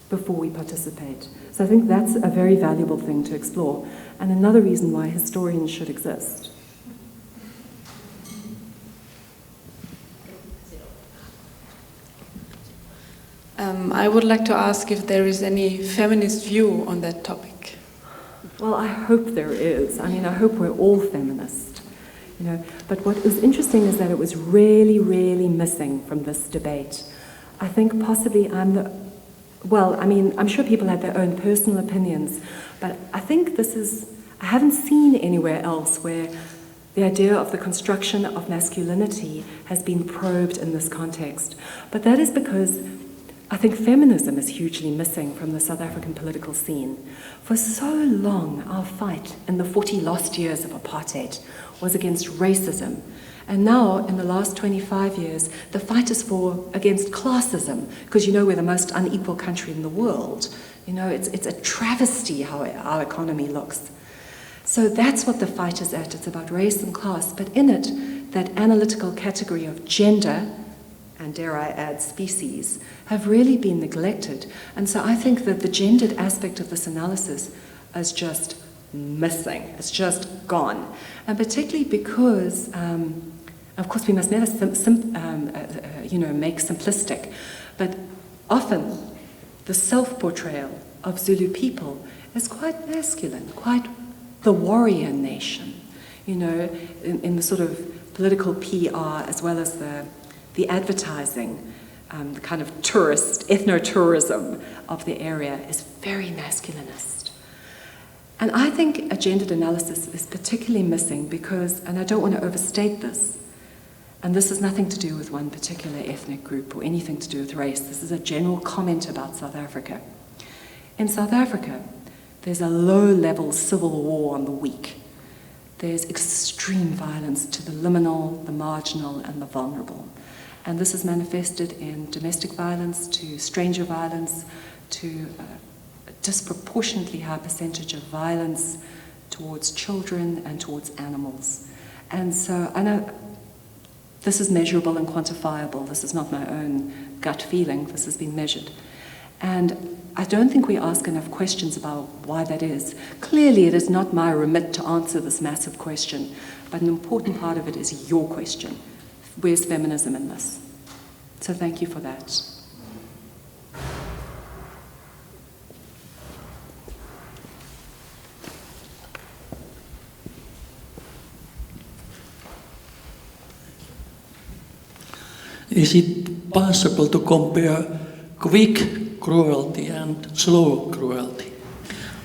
[SPEAKER 1] before we participate. So I think that's a very valuable thing to explore, and another reason why historians should exist.
[SPEAKER 4] I would like to ask if there is any feminist view on that topic.
[SPEAKER 1] Well, I hope there is. I mean, I hope we're all feminist, you know. But what was interesting is that it was really, really missing from this debate. I think possibly I'm sure people have their own personal opinions, but I think I haven't seen anywhere else where the idea of the construction of masculinity has been probed in this context. But that is because I think feminism is hugely missing from the South African political scene. For so long, our fight in the 40 lost years of apartheid was against racism. And now, in the last 25 years, the fight is against classism, because you know we're the most unequal country in the world. You know, it's a travesty how our economy looks. So that's what the fight is at. It's about race and class, but in it, that analytical category of gender, and dare I add species, have really been neglected. And so I think that the gendered aspect of this analysis is just missing. It's just gone. And particularly because, of course, we must never make simplistic, but often the self-portrayal of Zulu people is quite masculine, quite the warrior nation, you know, in the sort of political PR as well as the advertising, the kind of ethno-tourism of the area is very masculinist. And I think a gendered analysis is particularly missing because, and I don't want to overstate this, and this has nothing to do with one particular ethnic group or anything to do with race. This is a general comment about South Africa. In South Africa, there's a low-level civil war on the weak. There's extreme violence to the liminal, the marginal, and the vulnerable. And this is manifested in domestic violence, to stranger violence, to a disproportionately high percentage of violence towards children and towards animals. And so I know this is measurable and quantifiable. This is not my own gut feeling. This has been measured. And I don't think we ask enough questions about why that is. Clearly, it is not my remit to answer this massive question, but an important part of it is your question. Where's feminism in this? So thank you for that.
[SPEAKER 5] Is it possible to compare quick cruelty and slow cruelty?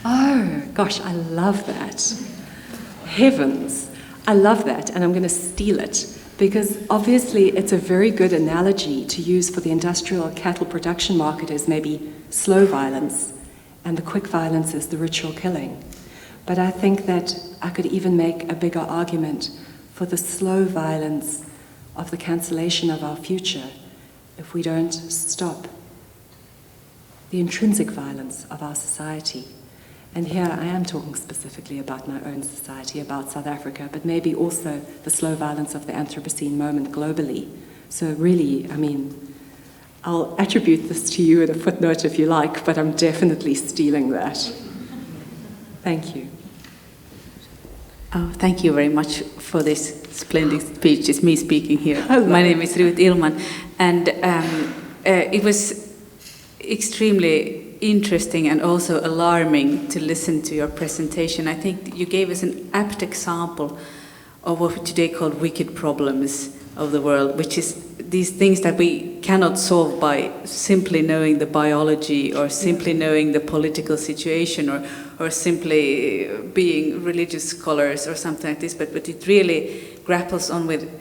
[SPEAKER 1] Oh, gosh, I love that. Heavens, I love that, and I'm going to steal it. Because obviously it's a very good analogy to use for the industrial cattle production market as maybe slow violence, and the quick violence is the ritual killing. But I think that I could even make a bigger argument for the slow violence of the cancellation of our future if we don't stop the intrinsic violence of our society. And here I am talking specifically about my own society, about South Africa, but maybe also the slow violence of the Anthropocene moment globally. So really, I mean, I'll attribute this to you in a footnote if you like, but I'm definitely stealing that. Thank you.
[SPEAKER 6] Oh, thank you very much for this splendid speech. It's me speaking here. Hello. My name is Ruth Ilman, and it was extremely interesting and also alarming to listen to your presentation. I think you gave us an apt example of what we today call wicked problems of the world, which is these things that we cannot solve by simply knowing the biology or simply knowing the political situation or simply being religious scholars or something like this, but it really grapples on with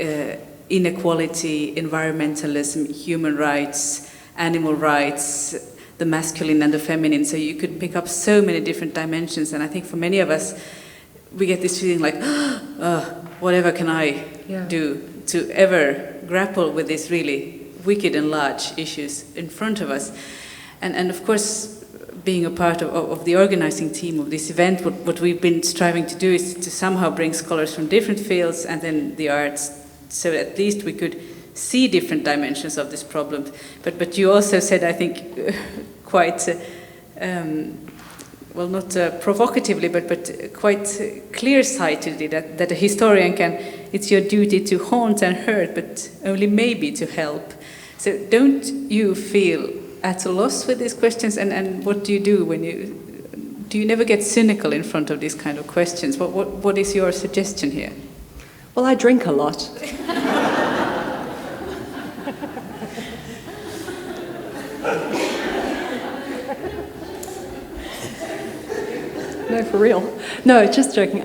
[SPEAKER 6] inequality, environmentalism, human rights, animal rights, the masculine and the feminine. So you could pick up so many different dimensions, and I think for many of us, we get this feeling like, whatever can I do to ever grapple with these really wicked and large issues in front of us. And of course, being a part of the organizing team of this event, what we've been striving to do is to somehow bring scholars from different fields and then the arts, so at least we could see different dimensions of this problem. But you also said, I think, quite, well, not provocatively, but quite clear-sightedly that a historian it's your duty to haunt and hurt, but only maybe to help. So don't you feel at a loss with these questions? And what do you do when do you never get cynical in front of these kind of questions? What is your suggestion here?
[SPEAKER 1] Well, I drink a lot. No, for real. No, just joking.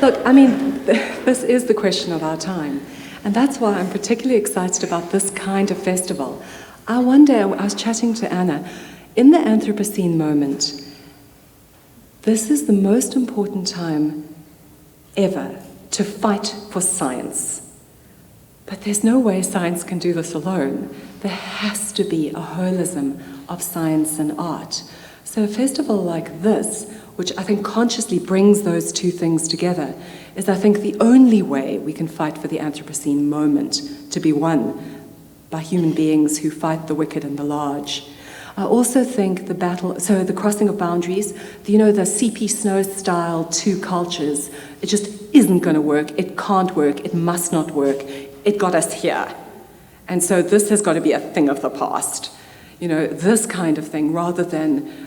[SPEAKER 1] Look, I mean, this is the question of our time. And that's why I'm particularly excited about this kind of festival. One day I was chatting to Anna. In the Anthropocene moment, this is the most important time ever to fight for science. But there's no way science can do this alone. There has to be a holism of science and art. So a festival like this, which I think consciously brings those two things together, is I think the only way we can fight for the Anthropocene moment to be won by human beings who fight the wicked and the large. I also think the crossing of boundaries, the CP Snow style two cultures, it just isn't going to work. It can't work. It must not work. It got us here. And so this has got to be a thing of the past. This kind of thing, rather than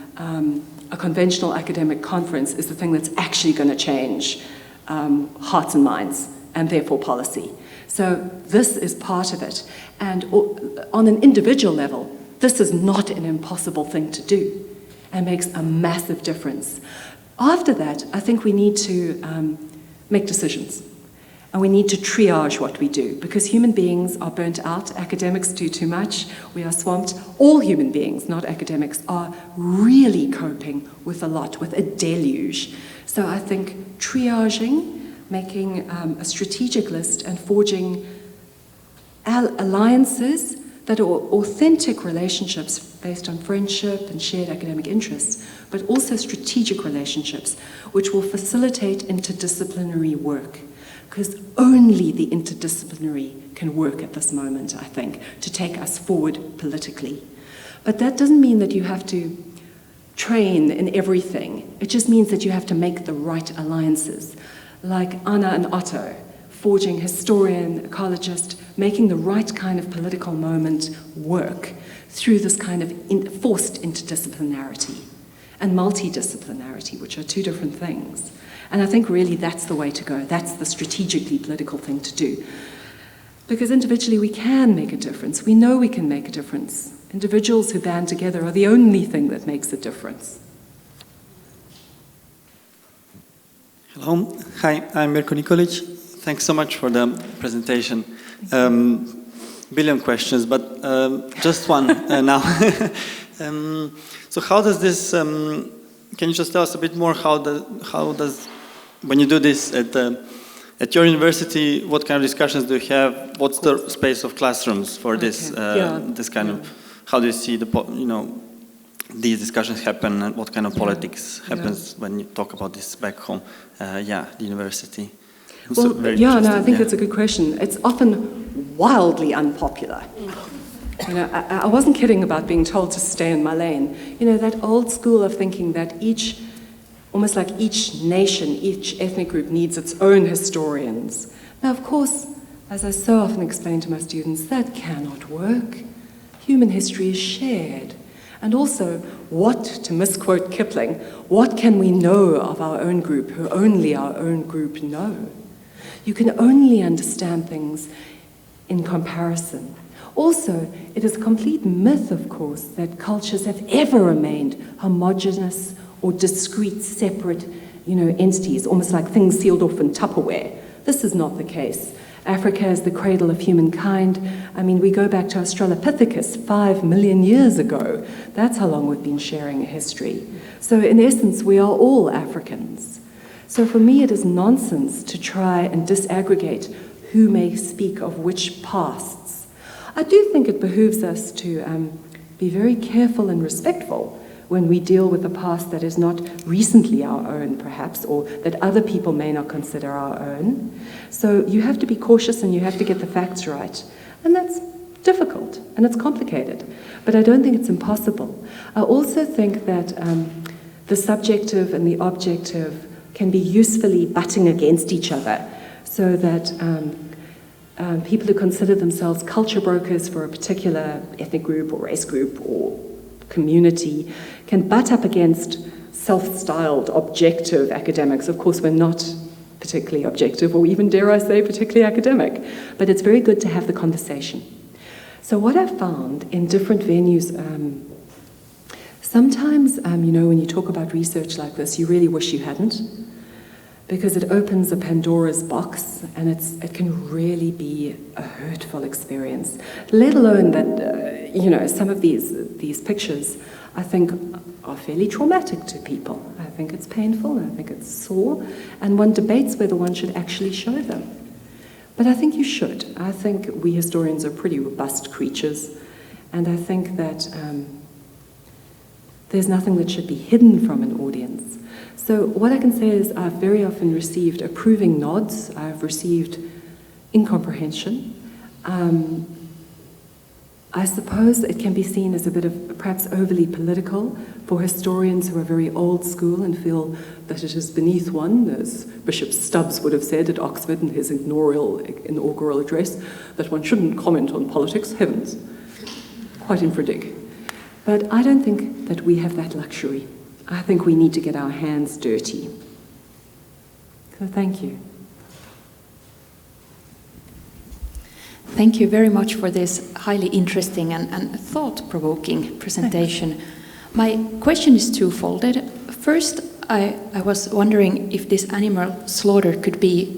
[SPEAKER 1] a conventional academic conference, is the thing that's actually going to change hearts and minds, and therefore policy. So this is part of it. And on an individual level, this is not an impossible thing to do and makes a massive difference. After that, I think we need to make decisions. And we need to triage what we do, because human beings are burnt out. Academics do too much. We are swamped. All human beings, not academics, are really coping with a lot, with a deluge. So I think triaging, making a strategic list and forging alliances that are authentic relationships based on friendship and shared academic interests, but also strategic relationships which will facilitate interdisciplinary work. Because only the interdisciplinary can work at this moment, I think, to take us forward politically. But that doesn't mean that you have to train in everything. It just means that you have to make the right alliances. Like Anna and Otto, forging historian, ecologist, making the right kind of political moment work through this kind of forced interdisciplinarity and multidisciplinarity, which are two different things. And I think really that's the way to go. That's the strategically political thing to do. Because individually we can make a difference. We know we can make a difference. Individuals who band together are the only thing that makes a difference.
[SPEAKER 7] Hello. Hi, I'm Mirko Nikolic. Thanks so much for the presentation. Billion questions, but just one now. So how does this... can you just tell us a bit more how does when you do this at your university, what kind of discussions do you have? What's the space of classrooms for this this kind of? How do you see these discussions happen and what kind of politics happens when you talk about this back home. The university.
[SPEAKER 1] Well, I think that's a good question. It's often wildly unpopular. You know, I wasn't kidding about being told to stay in my lane. You know, that old school of thinking that almost like each nation, each ethnic group needs its own historians. Now, of course, as I so often explain to my students, that cannot work. Human history is shared. And also, to misquote Kipling, what can we know of our own group who only our own group know? You can only understand things in comparison. Also, it is a complete myth, of course, that cultures have ever remained homogeneous or discrete, separate, entities, almost like things sealed off in Tupperware. This is not the case. Africa is the cradle of humankind. I mean, we go back to Australopithecus 5 million years ago. That's how long we've been sharing a history. So in essence, we are all Africans. So for me, it is nonsense to try and disaggregate who may speak of which pasts. I do think it behooves us to be very careful and respectful when we deal with a past that is not recently our own, perhaps, or that other people may not consider our own. So you have to be cautious and you have to get the facts right. And that's difficult and it's complicated, but I don't think it's impossible. I also think that the subjective and the objective can be usefully butting against each other, so that people who consider themselves culture brokers for a particular ethnic group or race group or community can butt up against self-styled objective academics. Of course, we're not particularly objective, or even, dare I say, particularly academic, but it's very good to have the conversation. So what I've found in different venues, sometimes, when you talk about research like this, you really wish you hadn't, because it opens a Pandora's box, and it can really be a hurtful experience. Let alone that, some of these pictures, I think, are fairly traumatic to people. I think it's painful, I think it's sore, and one debates whether one should actually show them. But I think you should. I think we historians are pretty robust creatures, and I think that there's nothing that should be hidden from an audience. So what I can say is I've very often received approving nods, I've received incomprehension. I suppose it can be seen as a bit of perhaps overly political for historians who are very old school and feel that it is beneath one, as Bishop Stubbs would have said at Oxford in his inaugural address, that one shouldn't comment on politics. Heavens, quite infra-dig. But I don't think that we have that luxury. I think we need to get our hands dirty. So thank you.
[SPEAKER 8] Thank you very much for this highly interesting and thought-provoking presentation.
[SPEAKER 1] Thanks.
[SPEAKER 8] My question is twofolded. First, I was wondering if this animal slaughter could be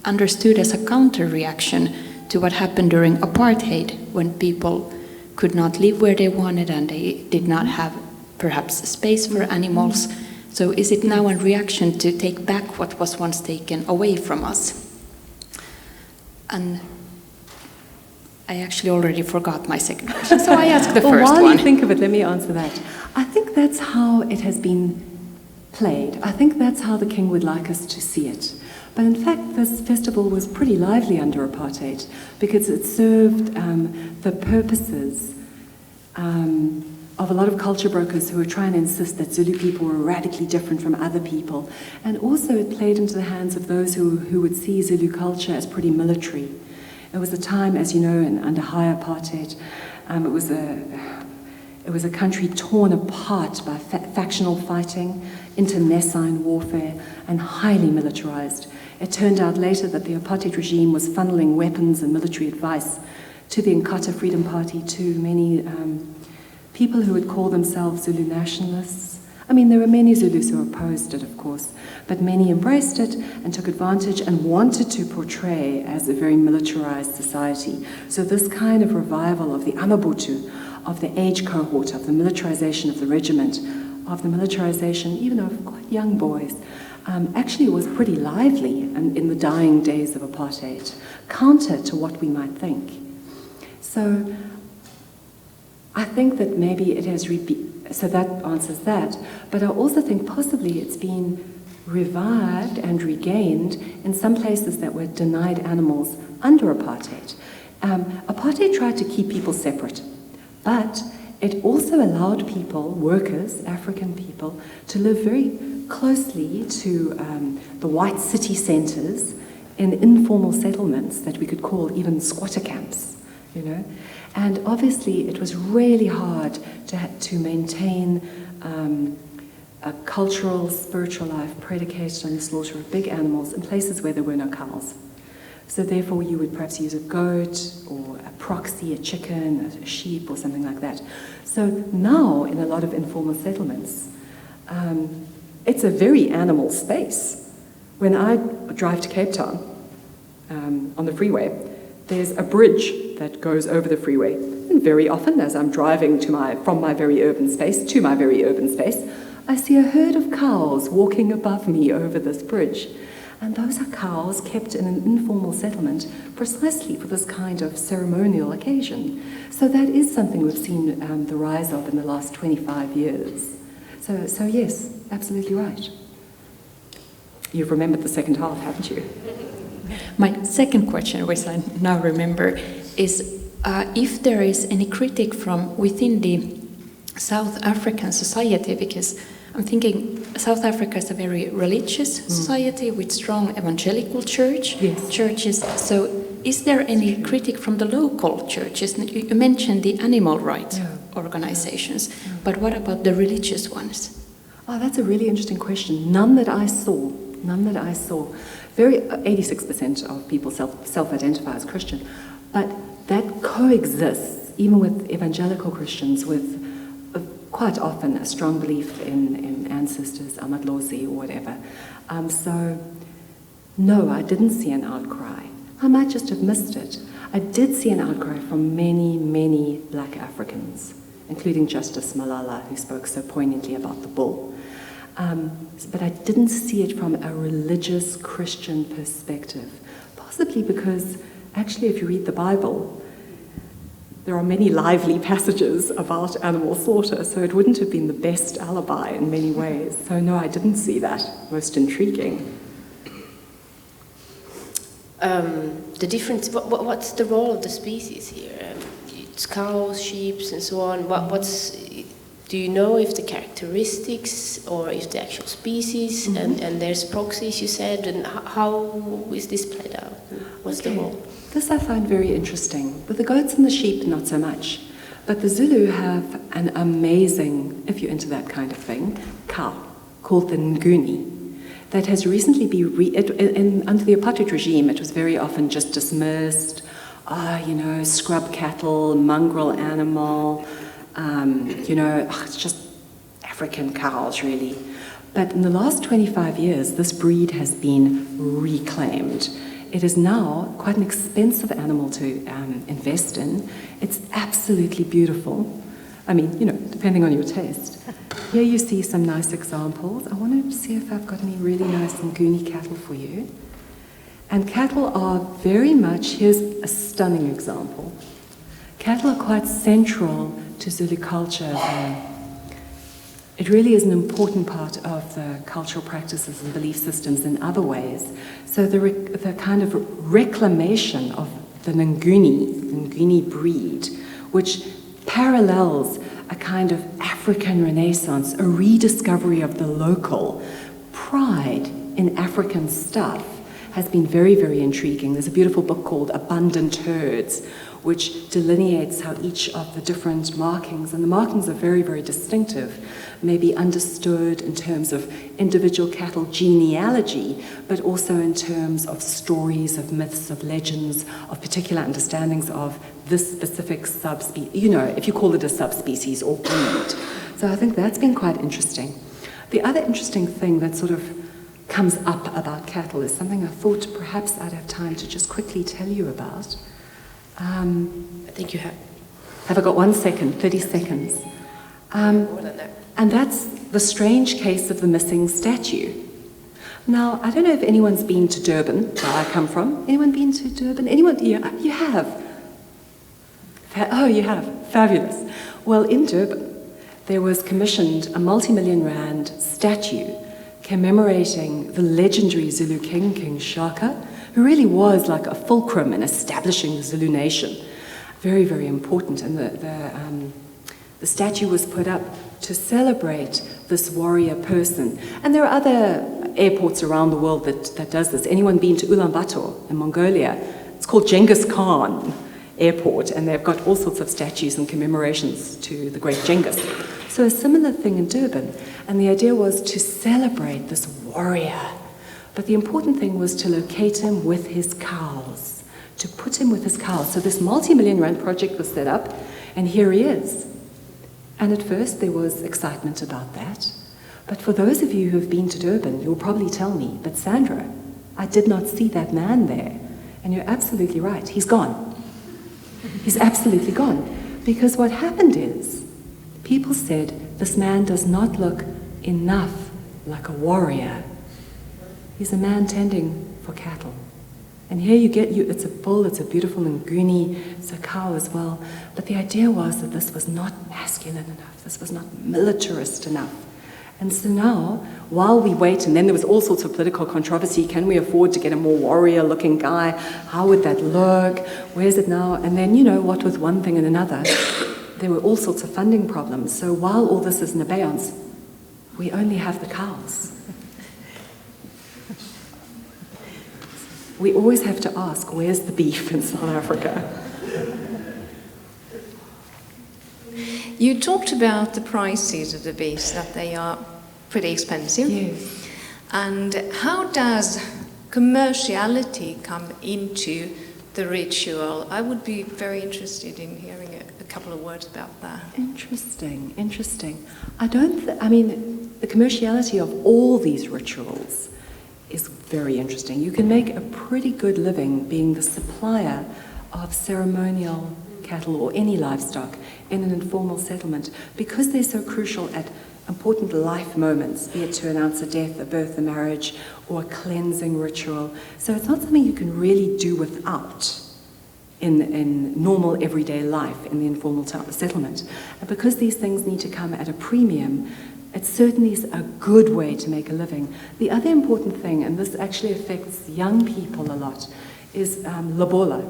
[SPEAKER 8] understood as a counter-reaction to what happened during apartheid, when people could not live where they wanted and they did not have perhaps space for animals. So is it now a reaction to take back what was once taken away from us? And I actually already forgot my second question, so I asked the first
[SPEAKER 1] one.
[SPEAKER 8] While
[SPEAKER 1] you think of it, let me answer that. I think that's how it has been played. I think that's how the king would like us to see it. But in fact, this festival was pretty lively under apartheid because it served the purposes of a lot of culture brokers who were trying to insist that Zulu people were radically different from other people. And also it played into the hands of those who would see Zulu culture as pretty military. It was a time, as you know, under high apartheid, it was a country torn apart by factional fighting, internecine warfare, and highly militarized. It turned out later that the apartheid regime was funneling weapons and military advice to the Inkatha Freedom Party, to many people who would call themselves Zulu nationalists. I mean, there were many Zulus who opposed it, of course, but many embraced it and took advantage and wanted to portray as a very militarized society. So this kind of revival of the Amabutu, of the age cohort, of the militarization of the regiment, of the militarization even of quite young boys, actually was pretty lively in the dying days of apartheid, counter to what we might think. So I think that maybe it has So that answers that. But I also think possibly it's been revived and regained in some places that were denied animals under apartheid. Apartheid tried to keep people separate, but it also allowed people, workers, African people, to live very closely to the white city centres in informal settlements that we could call even squatter camps, you know. And obviously it was really hard to maintain a cultural, spiritual life predicated on the slaughter of big animals in places where there were no cows. So therefore you would perhaps use a goat or a proxy, a chicken, a sheep or something like that. So now in a lot of informal settlements, it's a very animal space. When I drive to Cape Town on the freeway, there's a bridge that goes over the freeway. And very often as I'm driving from my very urban space to my very urban space, I see a herd of cows walking above me over this bridge. And those are cows kept in an informal settlement precisely for this kind of ceremonial occasion. So that is something we've seen the rise of in the last 25 years. So yes, absolutely right. You've remembered the second half, haven't you?
[SPEAKER 8] My second question, which I now remember, is if there is any critique from within the South African society, because I'm thinking South Africa is a very religious society with strong evangelical churches. So is there any critique from the local churches? You mentioned the animal rights organizations, but what about the religious ones?
[SPEAKER 1] Oh, that's a really interesting question. None that I saw. 86% of people self-identify as Christian, but that coexists even with evangelical Christians with quite often a strong belief in ancestors, amadlozi or whatever. So no, I didn't see an outcry. I might just have missed it. I did see an outcry from many, many black Africans, including Justice Malala, who spoke so poignantly about the bull. But I didn't see it from a religious Christian perspective, possibly because actually if you read the Bible, there are many lively passages about animal slaughter, so it wouldn't have been the best alibi in many ways. So no, I didn't see that. Most intriguing.
[SPEAKER 2] The difference, what's the role of the species here? It's cows, sheep, and so on. Do you know if the characteristics or if the actual species, and there's proxies you said, and how is this played out? What's the role?
[SPEAKER 1] This I find very interesting. With the goats and the sheep, not so much. But the Zulu have an amazing, if you're into that kind of thing, cow called the nguni that has recently been, under the apartheid regime, it was very often just dismissed, scrub cattle, mongrel animal, it's just African cows, really. But in the last 25 years, this breed has been reclaimed. It is now quite an expensive animal to invest in. It's absolutely beautiful. I mean, depending on your taste. Here you see some nice examples. I want to see if I've got any really nice Nguni cattle for you. And cattle are very much, here's a stunning example. Cattle are quite central to Zulu culture. It really is an important part of the cultural practices and belief systems in other ways. So the kind of reclamation of the Nguni breed, which parallels a kind of African Renaissance, a rediscovery of the local pride in African stuff, has been very, very intriguing. There's a beautiful book called Abundant Herds, which delineates how each of the different markings, and the markings are very, very distinctive, may be understood in terms of individual cattle genealogy, but also in terms of stories, of myths, of legends, of particular understandings of this specific subspecies, if you call it a subspecies or breed. So I think that's been quite interesting. The other interesting thing that sort of comes up about cattle is something I thought perhaps I'd have time to just quickly tell you about.
[SPEAKER 2] I think you have.
[SPEAKER 1] Have I got 1 second, 30 seconds?
[SPEAKER 2] More than that.
[SPEAKER 1] And that's the strange case of the missing statue. Now, I don't know if anyone's been to Durban, where I come from. Anyone been to Durban? Anyone? Yeah, you have. Oh, you have. Fabulous. Well, in Durban, there was commissioned a multi-million rand statue commemorating the legendary Zulu king, King Shaka, who really was like a fulcrum in establishing the Zulu nation. Very, very important. And the statue was put up to celebrate this warrior person. And there are other airports around the world that does this. Anyone been to Ulaanbaatar in Mongolia? It's called Genghis Khan Airport, and they've got all sorts of statues and commemorations to the great Genghis. So a similar thing in Durban, and the idea was to celebrate this warrior. But the important thing was to locate him with his cows, to put him with his cows. So this multi-million rand project was set up, and here he is. And at first there was excitement about that. But for those of you who have been to Durban, you'll probably tell me, but Sandra, I did not see that man there. And you're absolutely right, he's gone. He's absolutely gone. Because what happened is, people said, this man does not look enough like a warrior. He's a man tending for cattle. And here it's a bull, it's a beautiful Nguni, it's a cow as well. But the idea was that this was not masculine enough, this was not militarist enough. And so now, while we wait, and then there was all sorts of political controversy, can we afford to get a more warrior-looking guy? How would that look? Where's it now? And then, what with one thing and another, there were all sorts of funding problems. So while all this is in abeyance, we only have the cows. We always have to ask, where's the beef in South Africa?
[SPEAKER 9] You talked about the prices of the beef, that they are pretty expensive.
[SPEAKER 1] Yes.
[SPEAKER 9] And how does commerciality come into the ritual? I would be very interested in hearing a couple of words about that.
[SPEAKER 1] Interesting. The commerciality of all these rituals is very interesting. You can make a pretty good living being the supplier of ceremonial cattle or any livestock in an informal settlement because they're so crucial at important life moments, be it to announce a death, a birth, a marriage, or a cleansing ritual. So it's not something you can really do without in normal everyday life in the informal settlement. And because these things need to come at a premium, it certainly is a good way to make a living. The other important thing, and this actually affects young people a lot, is lobola,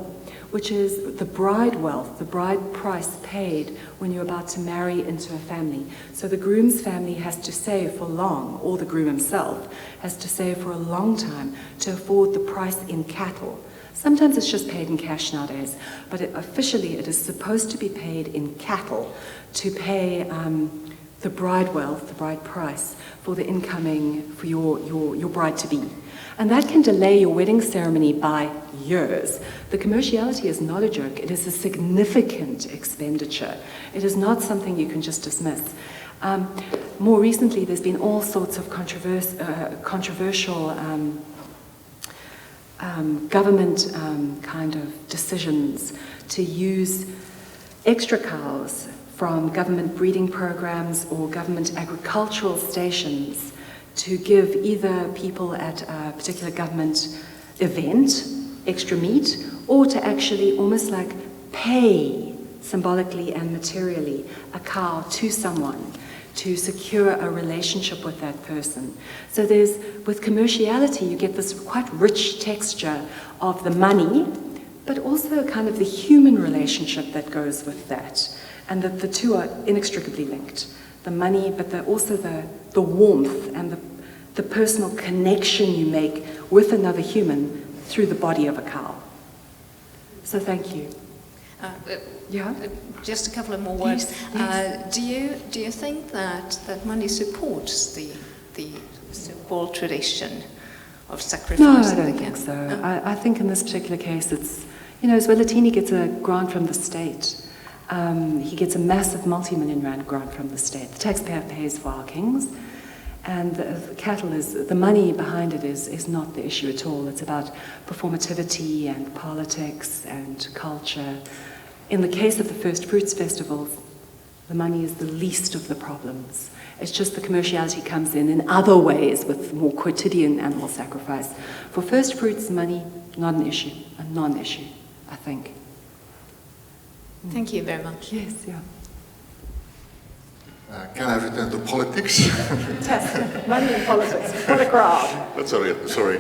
[SPEAKER 1] which is the bride wealth, the bride price paid when you're about to marry into a family. So the groom's family has to save for long, or the groom himself has to save for a long time to afford the price in cattle. Sometimes it's just paid in cash nowadays, but officially it is supposed to be paid in cattle to pay the bride wealth, the bride price, for the incoming, for your bride-to-be. And that can delay your wedding ceremony by years. The commerciality is not a joke. It is a significant expenditure. It is not something you can just dismiss. More recently, there's been all sorts of controversial government kind of decisions to use extra cows from government breeding programs or government agricultural stations to give either people at a particular government event extra meat, or to actually almost like pay symbolically and materially a cow to someone to secure a relationship with that person. So with commerciality, you get this quite rich texture of the money, but also kind of the human relationship that goes with that. And that the two are inextricably linked. The money, but also the warmth and the personal connection you make with another human through the body of a cow. So thank you.
[SPEAKER 9] Just a couple of more words.
[SPEAKER 1] Yes.
[SPEAKER 9] Do you think that money supports the so-called tradition of sacrificing?
[SPEAKER 1] No, I don't think so. No. I think in this particular case, it's Zwelithini gets a grant from the state. He gets a massive multi-million rand grant from the state. The taxpayer pays for our kings, and the cattle the money behind it is not the issue at all. It's about performativity and politics and culture. In the case of the First Fruits festivals, the money is the least of the problems. It's just the commerciality comes in other ways with more quotidian animal sacrifice. For First Fruits, money, not an issue, a non-issue, I think.
[SPEAKER 9] Thank you very much.
[SPEAKER 1] Yes, yeah.
[SPEAKER 10] Can I return to politics?
[SPEAKER 1] Yes, money in politics, for the crowd.
[SPEAKER 10] Sorry.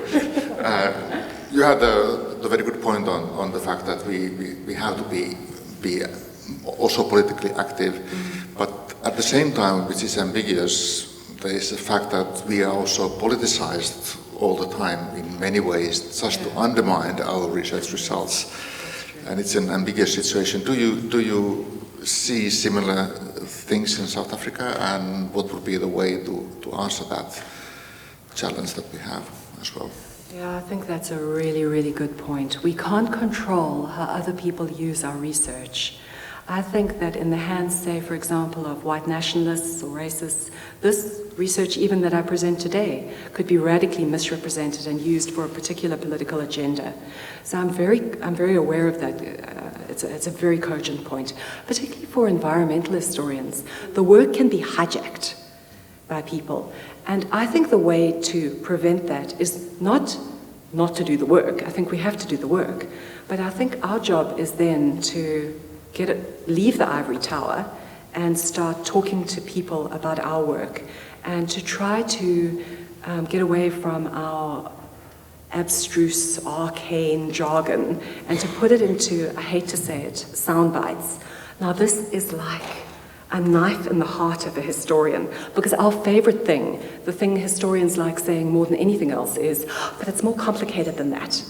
[SPEAKER 10] You had the very good point on the fact that we have to be also politically active, but at the same time, which is ambiguous, there is the fact that we are also politicized all the time in many ways, just to undermine our research results, and it's an ambiguous situation. Do you see similar things in South Africa, and what would be the way to answer that challenge that we have as well?
[SPEAKER 1] Yeah, I think that's a really, really good point. We can't control how other people use our research. I think that in the hands, say, for example, of white nationalists or racists, this research, even that I present today, could be radically misrepresented and used for a particular political agenda. So I'm very aware of that. It's a very cogent point, particularly for environmental historians. The work can be hijacked by people. And I think the way to prevent that is not to do the work. I think we have to do the work. But I think our job is then to leave the ivory tower and start talking to people about our work and to try to get away from our abstruse, arcane jargon and to put it into, I hate to say it, sound bites. Now this is like a knife in the heart of a historian, because our favorite thing, the thing historians like saying more than anything else is, but it's more complicated than that.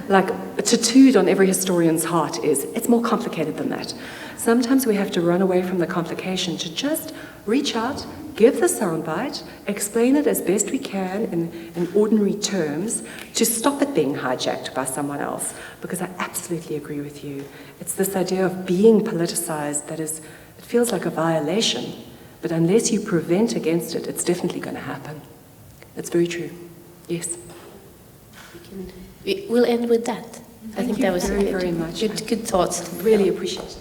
[SPEAKER 1] Like a tattooed on every historian's heart is, it's more complicated than that. Sometimes we have to run away from the complication to just reach out, give the soundbite, explain it as best we can in ordinary terms, to stop it being hijacked by someone else. Because I absolutely agree with you. It's this idea of being politicized that is, it feels like a violation, but unless you prevent against it, it's definitely going to happen. It's very true. Yes.
[SPEAKER 2] We'll end with that. I think that was
[SPEAKER 1] very, very much.
[SPEAKER 2] Good thoughts.
[SPEAKER 1] Really appreciate it.